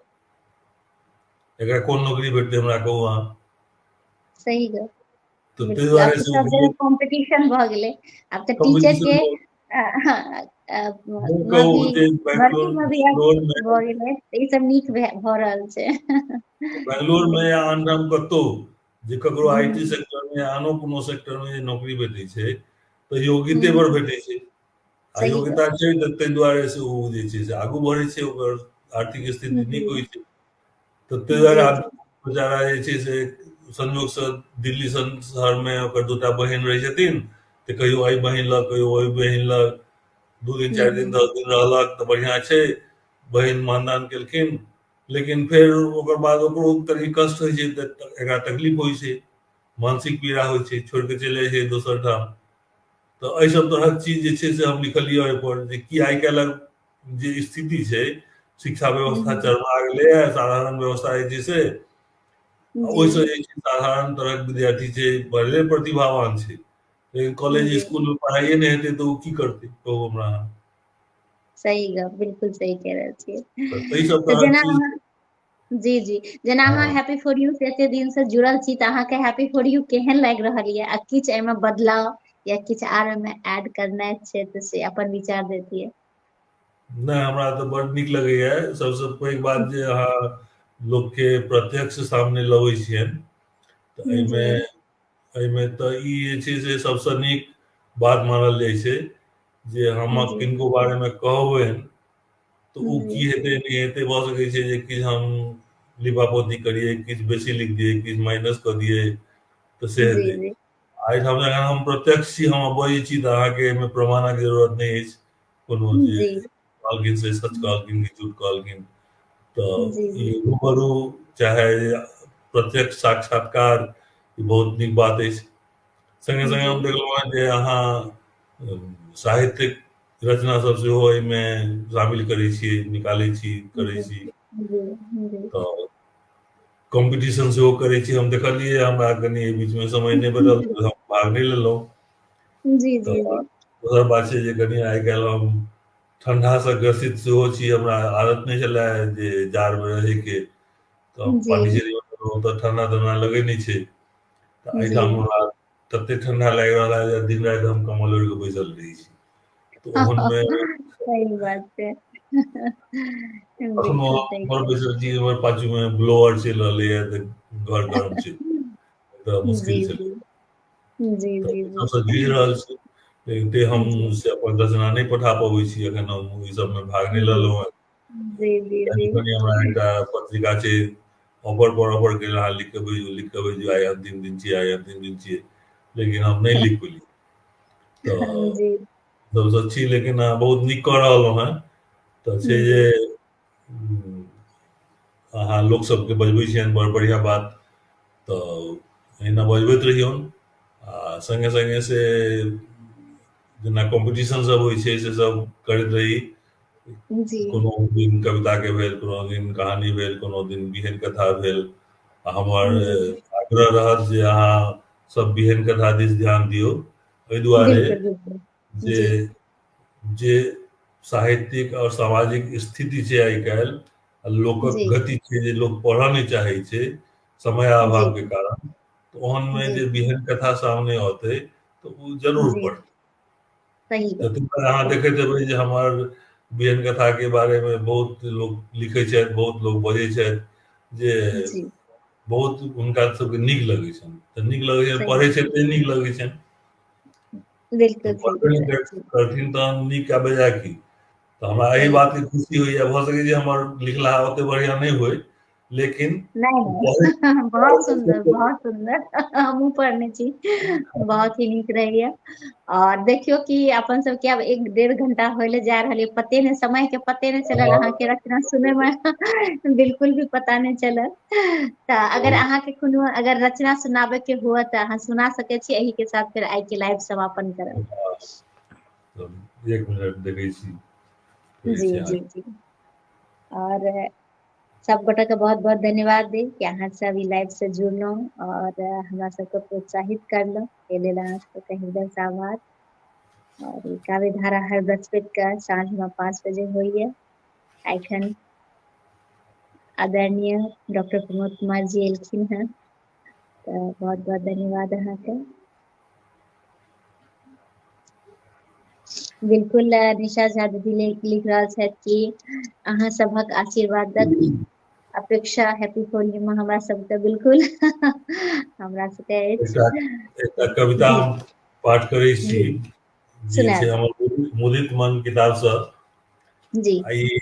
एकरा कोन नौकरी भेटतै हमरा कहू अहाँ। सही गप। तऽ ताहि बिल्कुल, आब दुआरे तऽ से सब जगह कंपटीशन भऽ गेलै, आब तऽ टीचर के कम्पिटिशन नहि मे कहू भी जे भर्ती मे भी अब बैंगलोर में भऽ गेलै, तऽ ई सब नीक भऽ रहल छै। बैंगलोर में या बिल्कुल। आन ठाम कतहु जे ककरो IT हम्म, सेक्टर में या आनो कोनो सेक्टर में जे नौकरी भेटै छै तऽ योग्यते हम्म, पर भेटै छै, आ सही गप। योग्यता छै तऽ ताहि दुआरे से ओ जे छै से आगू बढ़ै छै, ओकर आर्थिक स्थिति नीक जी। होइ छै, तऽ ताहि दुआरे जी। जी। आदमी बेचारा जे छै से संजोग से दिल्ली सन शहर में ओकर 2टा बहिन रहै छथिन, तऽ कहियो एहि बहिन लग कहियो ओहि बहिन लग 2 दिन 4 दिन हम्म, 10 दिन रहलक तऽ बढ़ियां छै, बहिन मानदान केलखिन, लेकिन फिर ओकर बाद ओकरो कनि कष्ट होइ छै तऽ एकरा तकलीफ होइ छै, मानसिक पीड़ा होइ छै, छोड़ि कऽ चलि जाइ छै दोसर ठाम। तऽ एहि सब तरहक चीज जे छै से हम लिखलियै ओहिपर, जे कि आइ काल्हिक जे स्थिति छै, शिक्षा व्यवस्था चरमरा गेलै है, साधारण व्यवस्था जे छै से जी ओहिसँ जे छै साधारण तरहक विद्यार्थी छै, भले प्रतिभावान छै, लेकिन कॉलेज जी स्कूल में पढ़ाइए नहीं हेतै तो ओ की करतै, कहू हमरा अहाँ। सही गप, बिल्कुल सही कह रहल छियै। तऽ ताहि सब तऽ तरहक जेना चीज। जी जी, जेना अहाँ हाँ, हैप्पी फॉर यू से एते दिन से जुड़ल छी, तऽ अहाँके हैप्पी फॉर यू केहन लागि रहल ये, आ किछु एहिमे बदलाव या किछु आर एहिमे ऐड करनाइ छै तऽ से अपन विचार दैतियै। नहि हमरा तऽ बड नीक लगैया। सबसँ पैघ बात जे अहाँ लोकके प्रत्यक्ष सामने लबै छियनि, तऽ जी एहिमे तऽ ई जे छै से सबसँ नीक बात मानल जाइ छै, जे हम जी किनको बारेमे कहबनि तऽ ओ जी की हेतै नहि हेतै, भऽ सकै छै जे किछु हम लिपापोती करियै, किछु बेसी लिख दियै, किछु माइनस कऽ दियै, तऽ से जी हेतै। जी एहिठाम जखन हम प्रत्यक्ष छी, हम बजै छी, तऽ अहाँके एहिमे प्रमाणक जरूरत नहीं अछि कोनो, जे जी कहलखिन से सच कहलखिन कि झूठ कहलखिन। तऽ जी ई जी रूबरू चाहे प्रत्यक्ष साक्षात्कार ई बहुत नीक बात अछि। संगे संगे जी हम देखलहुँ हेँ जे अहाँ साहित्यिक रचना सब सेहो एहिमे शामिल करै छियै, निकालै छी, करै जी छी। जी जी तऽ कॉम्पिटिशन सेहो करै छी, हम देखलियै, हमरा कनि एहि बीचमे समय नहि भेटल तऽ हम भाग नहि लेलहुँ। जी तऽ जी जी दोसर बात छै जे कनि आइ काल्हि हम ठण्डासँ ग्रसित सेहो छी, हमरा आदत नहि छलै जे जाड़मे रहैके। तऽ जी पाण्डिचेरीमे रहलहुँ तऽ ठंडा तंडा लगै नहि छै, तऽ जी एहिठाम हमरा तते ठंडा लागि रहल है जे दिन राति हम कम्बल ओढ़ि कऽ बैसल रहै छी। तऽ ओहनमे सही बात छै। कखनो बिल्कुल सही घर कह बैसल छी, हमर बाजूमे ब्लोअर चलि रहलैए तऽ घर गरम छै, तऽ जी मुश्किल छलै। जी जी तऽ जी ई जी सबसँ जूझि रहल छी, एते हम जी से अपन रचना नहि पठा पबै छी, एखन हम ई सबमे भाग नहि जी लेलहुँ हेँ। जी जी जी कनि कनि हमरा एकटा पत्रिका छै, ऑफर पर ऑफर केल, अहाँ लिख के भेजू, लिख के भेजू, आइ अंतिम दिन छियै, आइ अंतिम दिन छियै, लेकिन हम नहि लिख पेलियै। तऽ जी सबसँ छी, लेकिन अहाँ बहुत नीक कऽ रहलहुँ हेँ। तऽ छै जे जी अहाँ लोक सबके बजबै छियनि, बड़ बढ़िआँ बात। तऽ अहिना बजबैत रहियौन, आ संगे संगे से जेना कॉम्पिटिशन सब होइ छै से सब करैत रही। जी कोनो दिन कविता के भेल, कोनो दिन कहानी भेल, कोनो दिन बिहन कथा भेल। आ हमर जी आग्रह रहत जे अहाँ सब बिहन कथा दिस ध्यान दियौ, एहि दुआरे बिल्कुल बिल्कुल जे जी जे साहित्यिक और सामाजिक स्थिति छै आइ काल्हि, लोकक जी गति छै जे लोक पढ़ऽ नहि चाहै छै समय जी अभाव के कारण, तऽ ओहनमे जी जे बिहन कथा सामने औतै तऽ ओ जरूर जी पढ़तै। सही तऽ बात तै अहाँ सही देखैत हेबै जे हमर बिहन कथा के बारे में बहुत लोग लिखै छथि, बहुत लोग बजै छथि, जे जी बहुत हुनका सबके नीक लगै छनि। तऽ नीक लगै छनि, सही पढ़ै छै तैं नीक लगै छनि। तऽ बिल्कुल सही पढ़बे कह नहि रहे छी करथिन तहन नीक आ बेजाय की। तऽ हमरा एहि सही बातके खुशी होइए, भऽ सकै छै हमर लिखलाहा ओते बढ़िआँ नहि होय, लेकिन नहीं पढ़ै नहीं बहुत सुंदर बहुत सुंदर। हमहूँ पढ़ने छी, बहुत ही नीक रहैया। और देखियौ कि अपन सबके आब 1-1.5 घंटा होयले जा रहल य, पते नहि, समय के पते नहि चलल, अहाँके रचना सुनय में बिल्कुल भी पता नहि चलल। तऽ अगर अहाँके कोनो अगर रचना सुनाबे के हुए तऽ अहाँ सुना सकै छी, एहि के साथ फेर आइ के लाइव समापन करब। एक मिनट देखै छी। कहै जी छी अहाँ। जी जी। और सब गोटे के बहुत बहुत धन्यवाद दी कि अहाँ सब ई लाइव से जुड़लहुँ और हमरा सबके प्रोत्साहित करलहुँ, एहि लेल अहाँ सबके हृदय से आभार। और ई काव्य धारा हर बृहस्पति के साँझ में 5 बजे होइए। एखन आदरणीय डॉक्टर प्रमोद कुमार जी एलखिन हैं, तऽ बहुत बहुत धन्यवाद अहाँके। बिल्कुल निशा झा दीदी लिख रहल छथि कि अहाँ सभक आशीर्वादक अपेक्षा हैप्पी होली में हमरा सबके बिल्कुल हमरा सबके एकटा अछि। एकटा कविता जी हम पाठ करै छी, जी जे सुनायब छै हमर मुदित मन किताबसँ। जी आ ई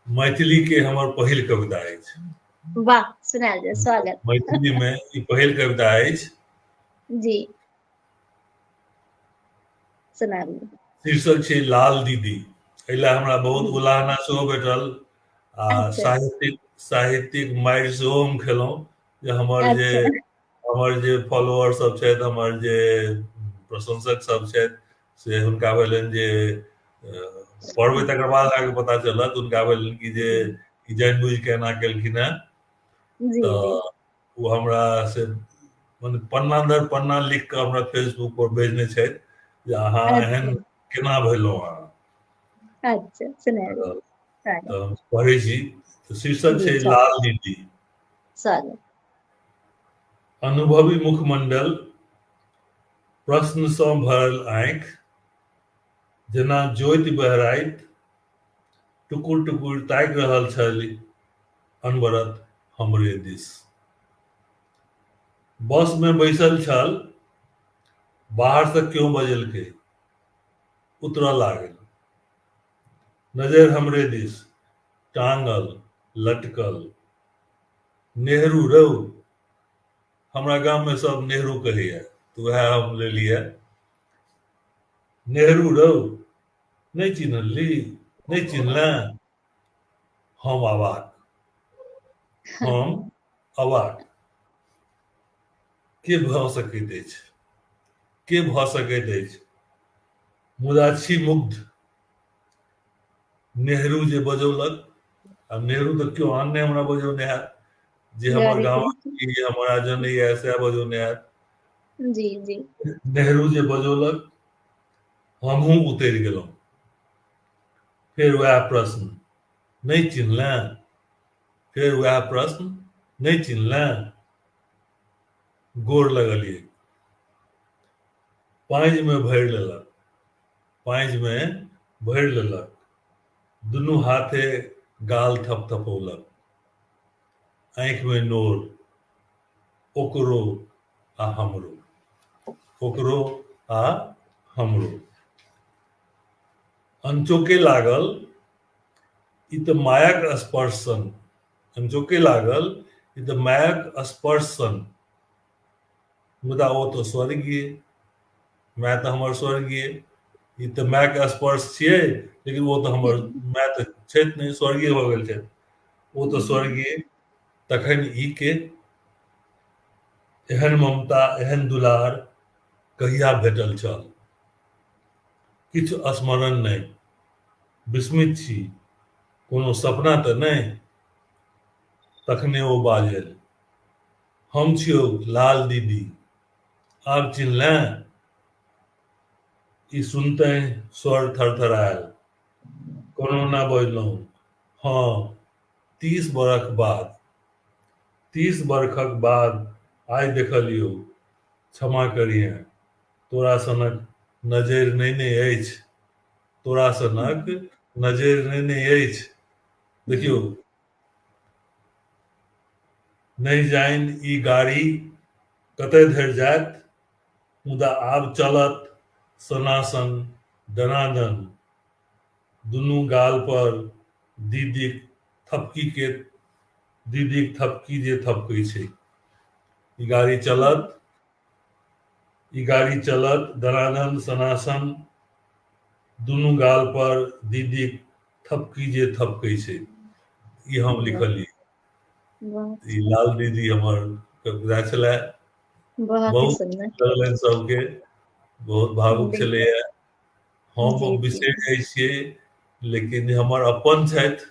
मैथिली के हमर पहिल कविता अछि। वाह, सुनायल जाय, स्वागत। मैथिली में ई पहिल कविता अछि। जी सुनाबी। शीर्षक छै लाल दीदी। एहि लए हमरा बहुत उलाहना सेहो भेटल, आ अच्छा साहित्यिक साहित्यिक माइर सेहो हम खेलहुँ जे अच्छा हमर जे फॉलोअर सब छथि, हमर जे प्रशंसक सब छथि, से हुनका भेलनि जे पढ़बै तकर बाद अहाँके पता चलत, हुनका भेलनि कि जे ई जानबूझि के एना केलखिन हेँ। जी जी। तऽ ओ हमरा से मने पन्ना दर पन्ना लिख कऽ हमरा फेसबुक पर भेजने छथि जे अहाँ एहन अच्छा केना भेलहुँ अहाँ। अच्छा सुनाइए। तऽ चलो। हम पढ़ै छी, तऽ शीर्षक जी छै चलो। लाल नीति। चलो। अनुभवी मुखमंडल, प्रश्न सँ भरल आँखि, जेना ज्योति बहराइत, टुकुर टुकुर ताकि रहल छल अनवरत हमरे दिस। बस में बैसल छल, बाहर से क्यों बजलकै, उतरऽ लागल, नजर हमरे दिस टांगल लटकल। नेहरू रौ, हमरा गाम में सब नेहरू कहैया, तो वह हम लेलिए। नेहरू रौ, नहीं चिन्हली, नहीं चिन्हले। हम अवाक, हम अवाक। के भऽ सकैत अछि, के भऽ सकैत अछि, मुदा छी मुग्ध। नेहरू जे बजौलक, आ नेहरू तऽ केओ आन नहि हमरा बजौने हैत, जे हमर वेरी गाँव गुड। हमरा जनैया सएह बजौने हैत। जी जी। नेहरू जे बजौलक, हमहूँ उतरि गेलहुँ। फेर वएह प्रश्न, नहीं चिन्हले। फेर वएह प्रश्न, नहीं चिन्हले। गोर लगलियै, पाँज में भरि लेलक, पाँज में भरि लेलक, दुनू हाथे गाल थपथपौलक, आँखि में नोर, ओकरो आ हमरो, ओकरो आ हमरो। अनचोके लागल, ई तऽ मायाक स्पर्श सन। अनचोके लागल, ई तऽ मायाक स्पर्श सन। मुदा ओ तऽ स्वर्गीय, माय तऽ हमर स्वर्गीय। ई तऽ मायके स्पर्श छियै, लेकिन ओ तऽ हमर माय तऽ छथि नहि, स्वर्गीय भऽ गेल छथि। ओ तऽ स्वर्गीय, तखन ई के? एहन ममता, एहन दुलार कहिया भेटल छल? किछु स्मरण नहि, विस्मित छी, कोनो सपना तऽ नहि। तखने ओ बाजल, हम छियौ लाल दीदी, आब चिन्हले? ई सुनतहि स्वर थरथरायल, कोनोना बजलहुँ, हाँ 30 बरख बाद, 30 बरखक बाद आइ देखलियौ, क्षमा करिहें, तोरा सनक नजरि नहि ने अछि, तोरा सनक नजरि नहि ने अछि। देखियौ, नहि जानि ई गाड़ी कतय धरि जायत, मुदा आब चलत सनासन दनादन। दुनू गाल पर दीदीक थपकी के, दीदीक थपकी जे थपकै छै। ई गाड़ी चलत, ई गाड़ी चलत दनादन सनासन, दुनू गाल पर दीदीक थपकी जे थपकै छै। ई हम लिखलियै। ई लाल दीदी हमर कविता छले। बहुत ही बहुत सुंदर। लगलनि सबके, बहुत भावुक बिल्कुल। छलैया। हम जी जी। बिसरि जाइ छियै, लेकिन जे हमर अपन छथि,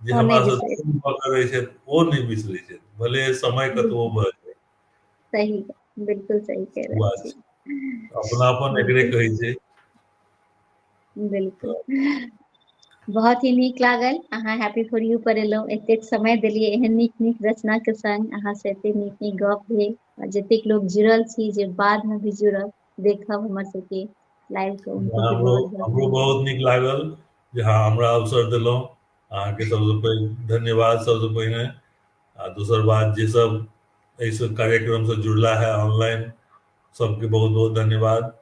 जे ओ नहीं हमरा से बिसरे। दूर भऽ कऽ रहै छथि, ओ नहि बिसरै छथि, भले समय कतबो बिल्कुल भऽ जाय। सही, बिल्कुल सही कह ओ रहल बात छी। छै, अपनापन एकरे बिल्कुल कहै छै। बिल्कुल। बहुत ही नीक लागल, अहाँ हैप्पी फॉर यू पर एलहुँ, एतेक समय देलियै एहन नीक नीक रचना के संग, अहाँ से एतेक नीक नीक गप भेल, आ जतेक लोग जुड़ल छी, जे बाद में भी जुड़ब, देखब हमर सबके लाइव के, उनको भी हमरो बहुत बहुत हमरो धन्यवाद। बहुत नीक लागल जे अहाँ हमरा अवसर देलहुँ। अहाँके सबसँ पैघ धन्यवाद सबसँ पहिने। आ दोसर बात, जे सब एहि कार्यक्रम से जुड़ला है ऑनलाइन, सबके बहुत बहुत धन्यवाद।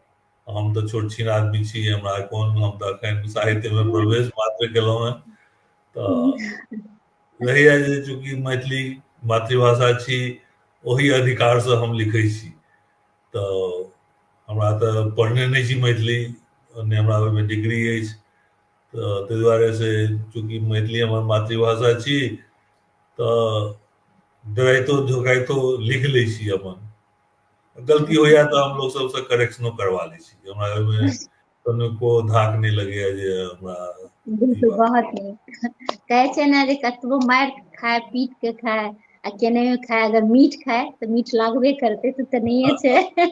हम तऽ छोट छीन आदमी छी, हमरा कोन, हम तऽ एखन साहित्य में प्रवेश मात्र केलहुँ हैं। तऽ रहैया जे चूँकि मैथिली मातृभाषा छी, ओहि अधिकार से हम लिखै छी। तऽ हमरा तऽ पढ़ने नहि छी मैथिली, नहि हमरा ओहिमे डिग्री अछि। तऽ ताहि दुआरे से चूँकि मैथिली हमर मातृभाषा छी, तो डराइतो झोंकाइतो लिख लै छी अपन गलती होइया तो हम लोग सबसे करेक्शनो करवा लै छी हमरा में को धाक नहीं लगेया जे हमरा ई बिल्कुल बात बहुत नीक कहै छै ने जे कतबो मारि खाय पीट के खाय आ केनाहियो खाय अगर मीठ खाय तो मीठ लागबे करतै तऽ नहिये छै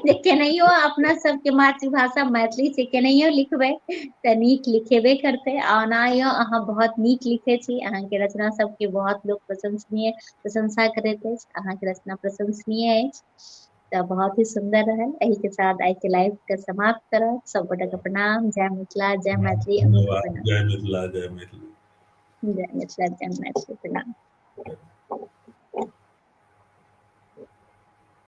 जे केनाहियो अपना सबके मातृभाषा मैथिली छै केनाहियो लिखबै तऽ नीक लिखेबे करतै आ ओनाहियो अहाँ बहुत नीक लिखै छी अहाँके रचना सबके बहुत लोक प्रशंसा करैत अछि अहाँके रचना प्रशंसनीय अछि तऽ बहुत ही सुंदर रहल एहि के साथ आइ के लाइव के समाप्त करब सब गोटे के प्रणाम जय मिथिला जय मैथिली अहूँ के धन्यवाद प्रणाम जय मिथिला जय मैथिली जय मिथिला जय मैथिली प्रणाम